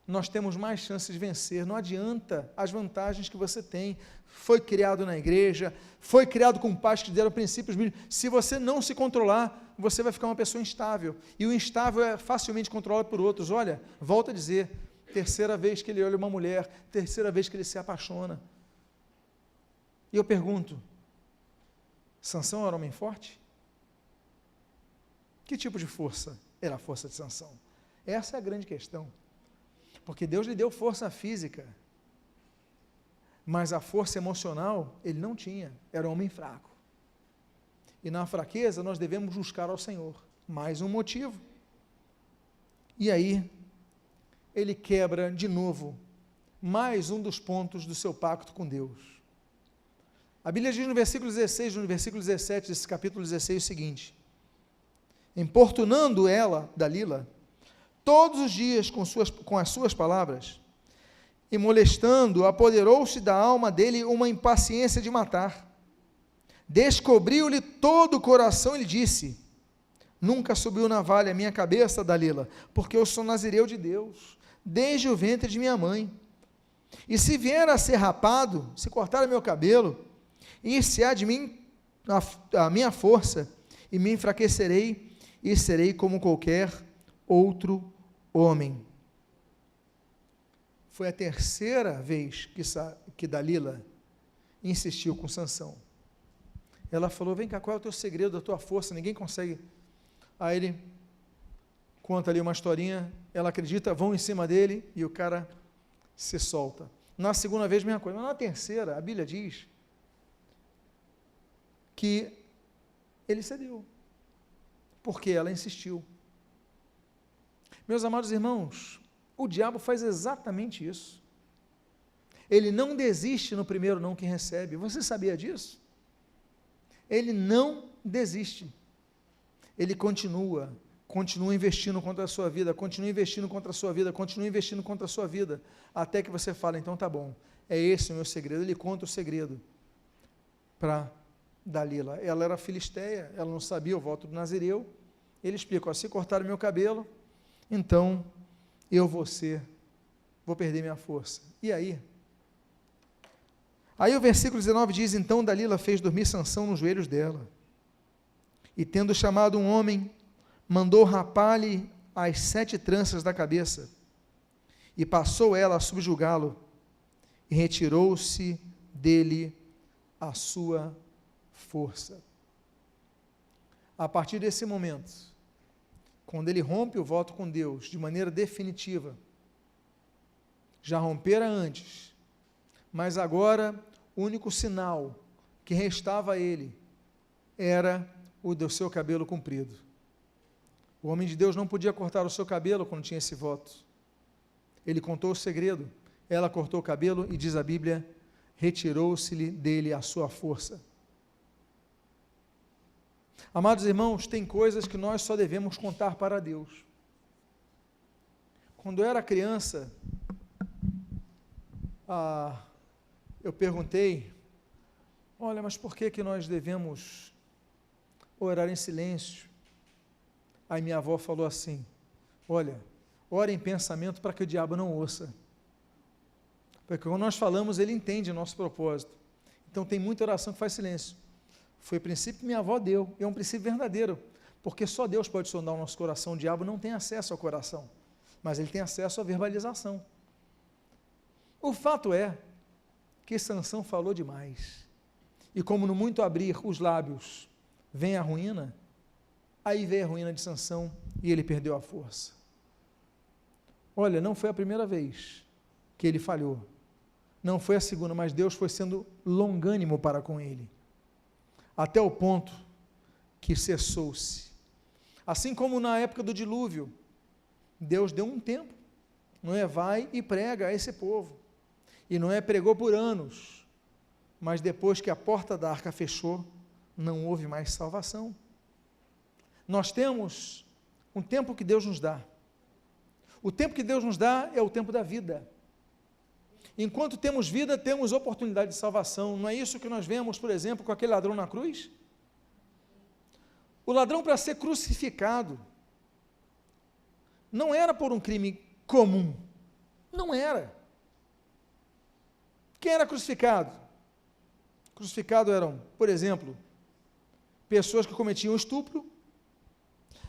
nós temos mais chances de vencer. Não adianta as vantagens que você tem. Foi criado na igreja, foi criado com pais que deram princípios bíblicos. Se você não se controlar, você vai ficar uma pessoa instável. E o instável é facilmente controlado por outros. Olha, volto a dizer, terceira vez que ele olha uma mulher, terceira vez que ele se apaixona. E eu pergunto, Sansão era um homem forte? Que tipo de força era a força de Sansão? Essa é a grande questão. Porque Deus lhe deu força física, mas a força emocional ele não tinha, era um homem fraco. E na fraqueza nós devemos buscar ao Senhor. Mais um motivo. E aí, ele quebra de novo mais um dos pontos do seu pacto com Deus. A Bíblia diz no versículo 16, no versículo 17 desse capítulo 16 o seguinte: importunando ela, Dalila, todos os dias com as suas palavras, e molestando, apoderou-se da alma dele uma impaciência de matar. Descobriu-lhe todo o coração e lhe disse: nunca subiu navalha a minha cabeça, Dalila, porque eu sou nazireu de Deus, desde o ventre de minha mãe. E se vier a ser rapado, se cortar o meu cabelo, ir-se-á de mim a minha força e me enfraquecerei e serei como qualquer outro homem. Foi a terceira vez que Dalila insistiu com Sansão. Ela falou: vem cá, qual é o teu segredo, a tua força? Ninguém consegue. Aí ele conta ali uma historinha, ela acredita, vão em cima dele e o cara se solta. Na segunda vez, mesma coisa. Mas na terceira, a Bíblia diz que ele cedeu, porque ela insistiu. Meus amados irmãos, o diabo faz exatamente isso. Ele não desiste no primeiro não que recebe. Você sabia disso? Ele não desiste. Ele continua investindo contra a sua vida, continua investindo contra a sua vida, continua investindo contra a sua vida, até que você fala: então tá bom, é esse o meu segredo. Ele conta o segredo para Dalila. Ela era filisteia, ela não sabia o voto do Nazireu. Ele explica: se cortar o meu cabelo, então eu vou perder minha força. E aí o versículo 19 diz: então Dalila fez dormir Sansão nos joelhos dela, e tendo chamado um homem, mandou rapar-lhe as 7 tranças da cabeça, e passou ela a subjugá-lo, e retirou-se dele a sua força. A partir desse momento, quando ele rompe o voto com Deus de maneira definitiva, já rompera antes, mas agora o único sinal que restava a ele era o do seu cabelo comprido. O homem de Deus não podia cortar o seu cabelo quando tinha esse voto. Ele contou o segredo, ela cortou o cabelo e, diz a Bíblia, retirou-se-lhe dele a sua força. Amados irmãos, tem coisas que nós só devemos contar para Deus. Quando eu era criança, eu perguntei: olha, mas por que nós devemos orar em silêncio? Aí minha avó falou assim: olha, ora em pensamento para que o diabo não ouça, porque quando nós falamos, ele entende o nosso propósito. Então tem muita oração que faz silêncio. Foi o princípio que minha avó deu, e é um princípio verdadeiro, porque só Deus pode sondar o nosso coração. O diabo não tem acesso ao coração, mas ele tem acesso à verbalização. O fato é que Sansão falou demais, e como no muito abrir os lábios vem a ruína, aí veio a ruína de Sansão, e ele perdeu a força. Olha, não foi a primeira vez que ele falhou, não foi a segunda, mas Deus foi sendo longânimo para com ele, até o ponto que cessou-se. Assim como na época do dilúvio, Deus deu um tempo. Noé vai e prega a esse povo, e Noé pregou por anos, mas depois que a porta da arca fechou, não houve mais salvação. Nós temos um tempo que Deus nos dá. O tempo que Deus nos dá é o tempo da vida. Enquanto temos vida, temos oportunidade de salvação. Não é isso que nós vemos, por exemplo, com aquele ladrão na cruz? O ladrão, para ser crucificado, não era por um crime comum. Não era. Quem era crucificado? Crucificados eram, por exemplo, pessoas que cometiam estupro,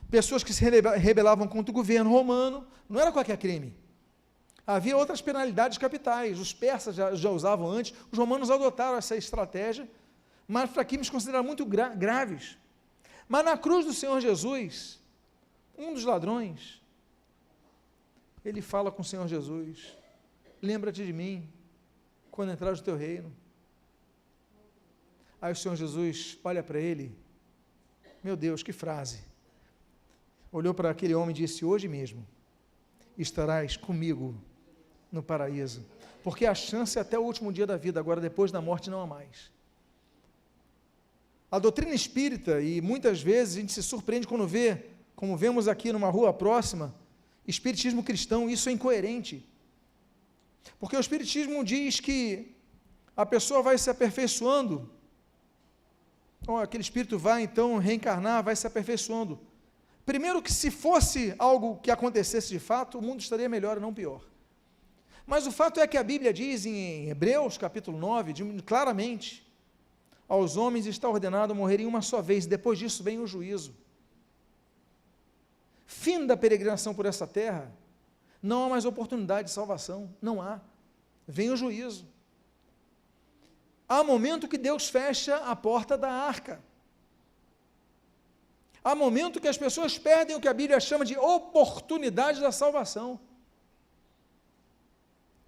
pessoas que se rebelavam contra o governo romano. Não era qualquer crime. Havia outras penalidades capitais, os persas já usavam antes, os romanos adotaram essa estratégia, mas para crimes considerados muito graves. Mas na cruz do Senhor Jesus, um dos ladrões, ele fala com o Senhor Jesus: lembra-te de mim, quando entrares no teu reino. Aí o Senhor Jesus olha para ele, meu Deus, que frase, olhou para aquele homem e disse: hoje mesmo estarás comigo no paraíso, porque a chance é até o último dia da vida, agora depois da morte não há mais. A doutrina espírita, e muitas vezes a gente se surpreende quando vê, como vemos aqui numa rua próxima, espiritismo cristão, isso é incoerente, porque o espiritismo diz que a pessoa vai se aperfeiçoando, aquele espírito vai então reencarnar, vai se aperfeiçoando. Primeiro que se fosse algo que acontecesse de fato, o mundo estaria melhor e não pior. Mas o fato é que a Bíblia diz em Hebreus capítulo 9, claramente, aos homens está ordenado morrerem uma só vez, depois disso vem o juízo. Fim da peregrinação por essa terra, não há mais oportunidade de salvação, não há. Vem o juízo. Há momento que Deus fecha a porta da arca. Há momento que as pessoas perdem o que a Bíblia chama de oportunidade da salvação.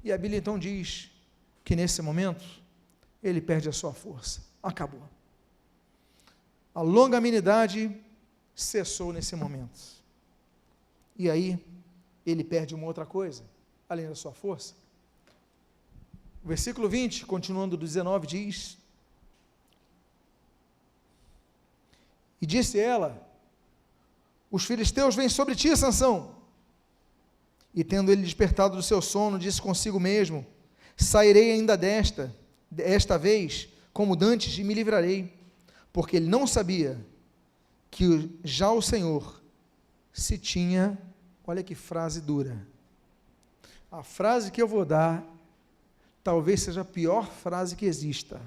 E a Bíblia então diz que nesse momento, ele perde a sua força. Acabou. A longanimidade cessou nesse momento. E aí, ele perde uma outra coisa, além da sua força. O versículo 20, continuando do 19, diz: E disse ela: Os filisteus vêm sobre ti, Sansão. E tendo ele despertado do seu sono, disse consigo mesmo: Sairei ainda esta vez, como dantes, e me livrarei. Porque ele não sabia que já o Senhor se tinha, olha que frase dura. A frase que eu vou dar, talvez seja a pior frase que exista.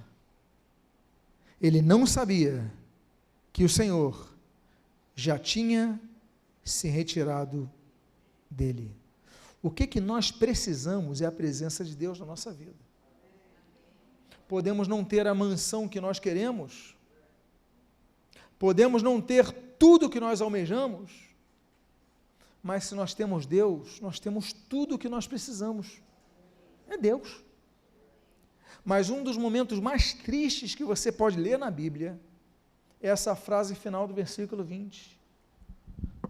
Ele não sabia que o Senhor já tinha se retirado dele. O que nós precisamos é a presença de Deus na nossa vida. Podemos não ter a mansão que nós queremos, podemos não ter tudo que nós almejamos, mas se nós temos Deus, nós temos tudo o que nós precisamos. É Deus. Mas um dos momentos mais tristes que você pode ler na Bíblia é essa frase final do versículo 20.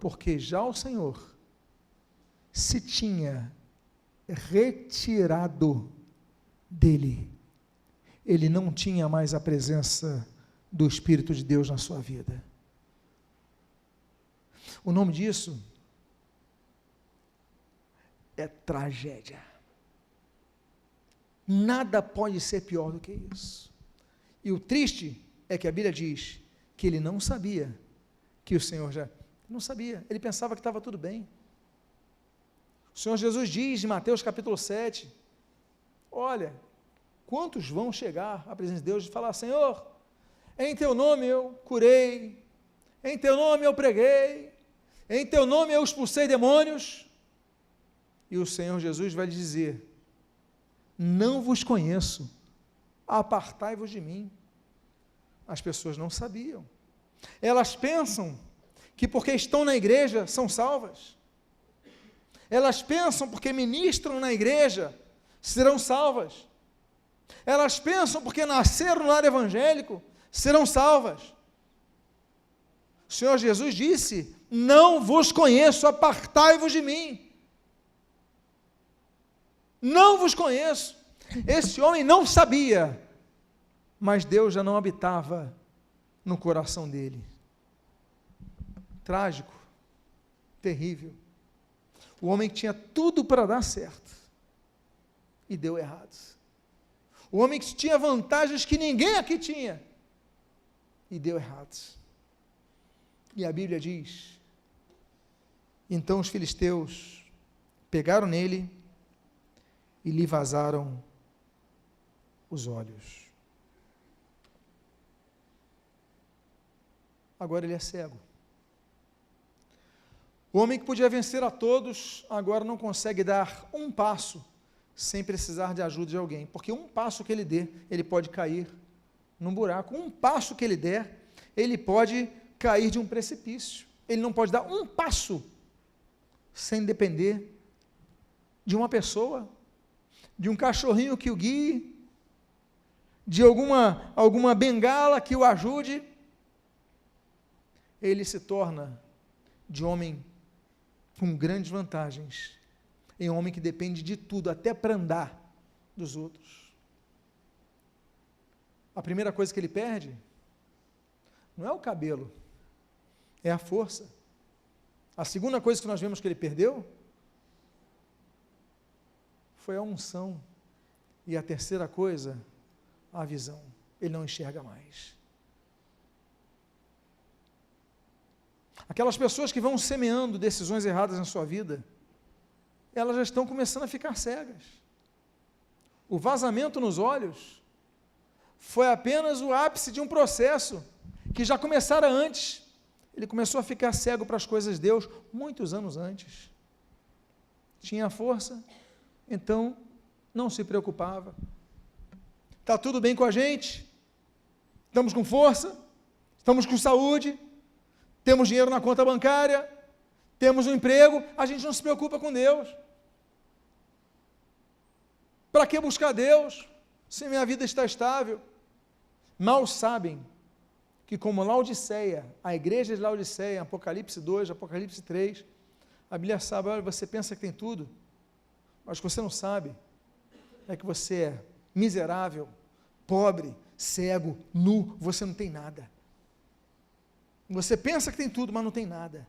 Porque já o Senhor se tinha retirado dele. Ele não tinha mais a presença do Espírito de Deus na sua vida. O nome disso é tragédia. Nada pode ser pior do que isso. E o triste é que a Bíblia diz que ele não sabia que o Senhor já... Não sabia, ele pensava que estava tudo bem. O Senhor Jesus diz em Mateus capítulo 7, olha, quantos vão chegar à presença de Deus e falar: Senhor, em teu nome eu curei, em teu nome eu preguei, em teu nome eu expulsei demônios. E o Senhor Jesus vai dizer: não vos conheço, apartai-vos de mim. As pessoas não sabiam. Elas pensam que porque estão na igreja são salvas. Elas pensam porque ministram na igreja serão salvas. Elas pensam porque nasceram no lar evangélico serão salvas. O Senhor Jesus disse: não vos conheço, apartai-vos de mim. Não vos conheço. Esse homem não sabia, mas Deus já não habitava no coração dele. Trágico, terrível. O homem que tinha tudo para dar certo e deu errado. O homem que tinha vantagens que ninguém aqui tinha e deu errado. E a Bíblia diz: então os filisteus pegaram nele e lhe vazaram os olhos. Agora ele é cego. O homem que podia vencer a todos, agora não consegue dar um passo sem precisar de ajuda de alguém, porque um passo que ele dê, ele pode cair num buraco. Um passo que ele der, ele pode cair de um precipício. Ele não pode dar um passo sem depender de uma pessoa, de um cachorrinho que o guie, de alguma bengala que o ajude. Ele se torna de homem com grandes vantagens, em um homem que depende de tudo, até para andar dos outros. A primeira coisa que ele perde não é o cabelo, é a força. A segunda coisa que nós vemos que ele perdeu foi a unção. E a terceira coisa, a visão. Ele não enxerga mais. Aquelas pessoas que vão semeando decisões erradas na sua vida, elas já estão começando a ficar cegas. O vazamento nos olhos foi apenas o ápice de um processo que já começara antes. Ele começou a ficar cego para as coisas de Deus muitos anos antes. Tinha força, então não se preocupava. Está tudo bem com a gente? Estamos com força? Estamos com saúde? Temos dinheiro na conta bancária? Temos um emprego? A gente não se preocupa com Deus. Para que buscar Deus, se minha vida está estável? Mal sabem que, como Laodiceia, a igreja de Laodiceia, Apocalipse 2, Apocalipse 3, a Bíblia sabe, olha, você pensa que tem tudo, mas o que você não sabe é que você é miserável, pobre, cego, nu, você não tem nada. Você pensa que tem tudo, mas não tem nada.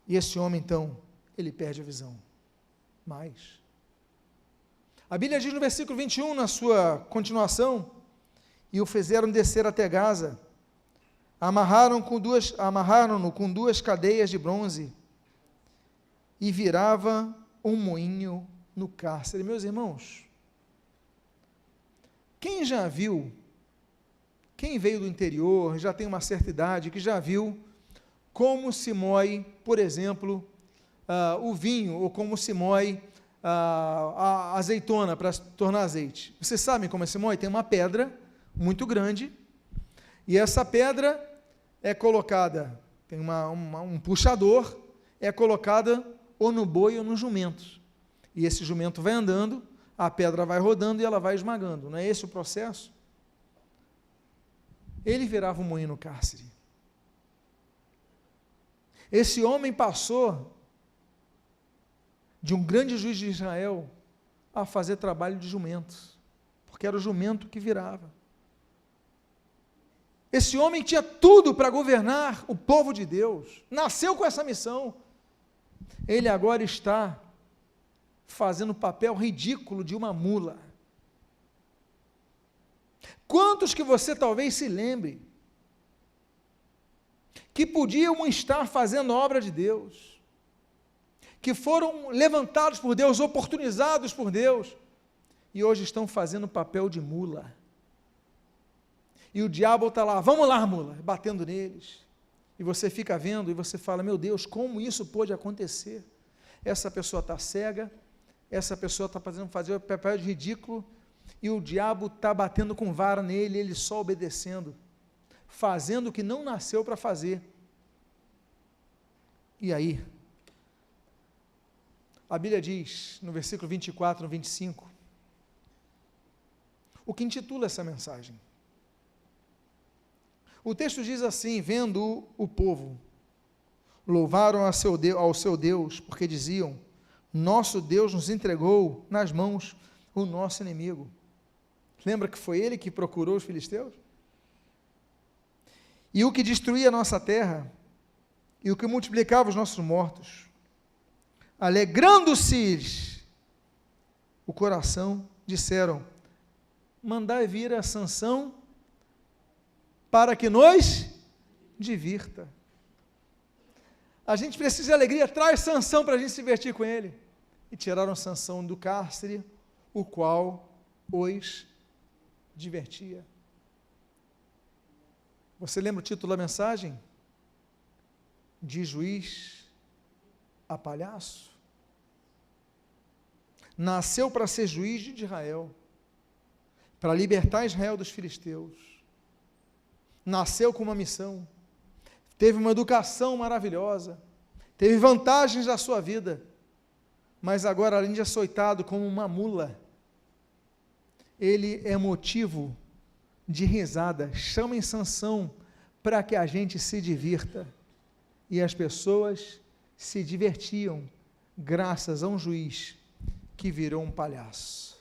E esse homem, então, ele perde a visão. Mas a Bíblia diz no versículo 21, na sua continuação, e o fizeram descer até Gaza, amarraram-no com duas cadeias de bronze, e virava um moinho no cárcere. Meus irmãos, quem já viu, quem veio do interior, já tem uma certa idade, que já viu como se moe, por exemplo, o vinho, ou como se moe a azeitona para tornar azeite. Vocês sabem como se moe? Tem uma pedra muito grande, e essa pedra é colocada, tem um puxador, é colocada ou no boi ou no jumento, e esse jumento vai andando, a pedra vai rodando e ela vai esmagando. Não é esse o processo? Ele virava um moinho no cárcere. Esse homem passou de um grande juiz de Israel a fazer trabalho de jumento, porque era o jumento que virava. Esse homem tinha tudo para governar o povo de Deus, nasceu com essa missão. Ele agora está fazendo o papel ridículo de uma mula. Quantos que você talvez se lembre que podiam estar fazendo a obra de Deus, que foram levantados por Deus, oportunizados por Deus, e hoje estão fazendo o papel de mula, e o diabo está lá, vamos lá mula, batendo neles, e você fica vendo, e você fala, meu Deus, como isso pôde acontecer? Essa pessoa está cega, essa pessoa está fazer o papel de ridículo, e o diabo está batendo com vara nele, ele só obedecendo, fazendo o que não nasceu para fazer. E aí, a Bíblia diz, no versículo 24, no 25, o que intitula essa mensagem. O texto diz assim, vendo o povo, louvaram ao seu Deus, porque diziam, nosso Deus nos entregou nas mãos o nosso inimigo. Lembra que foi ele que procurou os filisteus? E o que destruía a nossa terra, e o que multiplicava os nossos mortos, alegrando-se o coração, disseram, mandai vir a Sansão, para que nos divirta. A gente precisa de alegria, traz Sansão para a gente se divertir com ele. E tiraram Sansão do cárcere, o qual os divertia. Você lembra o título da mensagem? De juiz a palhaço. Nasceu para ser juiz de Israel, para libertar Israel dos filisteus. Nasceu com uma missão, teve uma educação maravilhosa, teve vantagens na sua vida, mas agora, além de açoitado como uma mula, ele é motivo de risada. Chamem Sansão para que a gente se divirta. E as pessoas se divertiam graças a um juiz que virou um palhaço.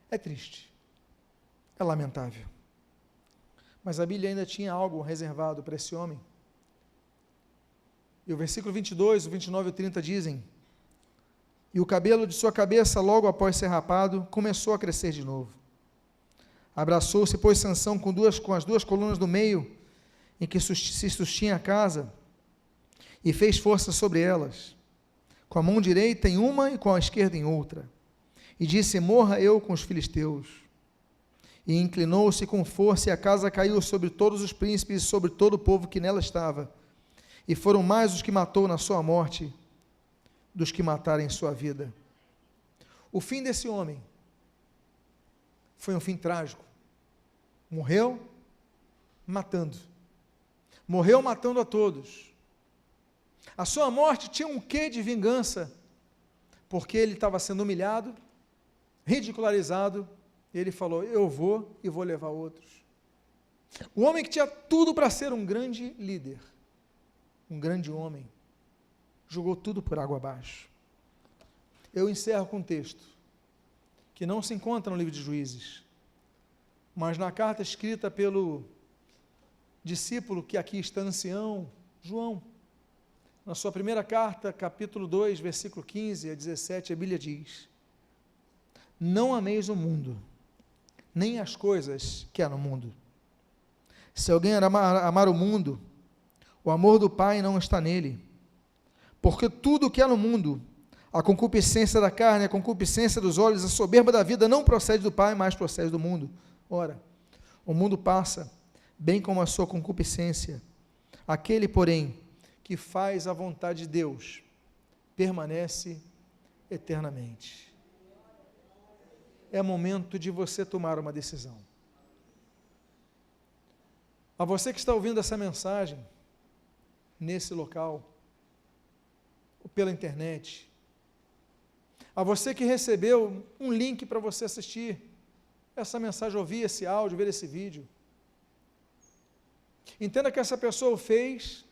É triste, é lamentável, mas a Bíblia ainda tinha algo reservado para esse homem. E o versículo 22, o 29 e o 30 dizem, e o cabelo de sua cabeça, logo após ser rapado, começou a crescer de novo. Abraçou-se, pois, Sansão com as duas colunas do meio, em que se sustinha a casa, e fez força sobre elas, com a mão direita em uma e com a esquerda em outra. e disse: morra eu com os filisteus. E inclinou-se com força, e a casa caiu sobre todos os príncipes e sobre todo o povo que nela estava. E foram mais os que matou na sua morte, dos que mataram em sua vida. O fim desse homem foi um fim trágico. Morreu matando. Morreu matando a todos. A sua morte tinha um quê de vingança, porque ele estava sendo humilhado, ridicularizado, e ele falou: eu vou e vou levar outros. O homem que tinha tudo para ser um grande líder, um grande homem, jogou tudo por água abaixo. Eu encerro com um texto que não se encontra no livro de Juízes, mas na carta escrita pelo discípulo que aqui está ancião, João. Na sua primeira carta, capítulo 2, versículo 15 a 17, a Bíblia diz: não ameis o mundo, nem as coisas que há no mundo. Se alguém amar o mundo, o amor do Pai não está nele. Porque tudo o que há no mundo, a concupiscência da carne, a concupiscência dos olhos, a soberba da vida, não procede do Pai, mas procede do mundo. Ora, o mundo passa, bem como a sua concupiscência. Aquele, porém, que faz a vontade de Deus, permanece eternamente. É momento de você tomar uma decisão. A você que está ouvindo essa mensagem, nesse local, ou pela internet, a você que recebeu um link para você assistir essa mensagem, ouvir esse áudio, ver esse vídeo, entenda que essa pessoa o fez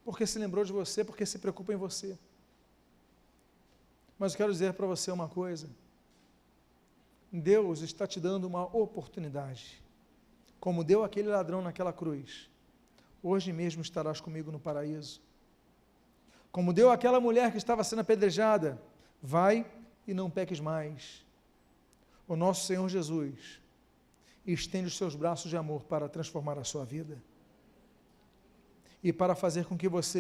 porque se lembrou de você, porque se preocupa em você. Mas eu quero dizer para você uma coisa: Deus está te dando uma oportunidade, como deu aquele ladrão naquela cruz. Hoje mesmo estarás comigo no paraíso. Como deu aquela mulher que estava sendo apedrejada, vai e não peques mais. O nosso Senhor Jesus estende os seus braços de amor para transformar a sua vida e para fazer com que você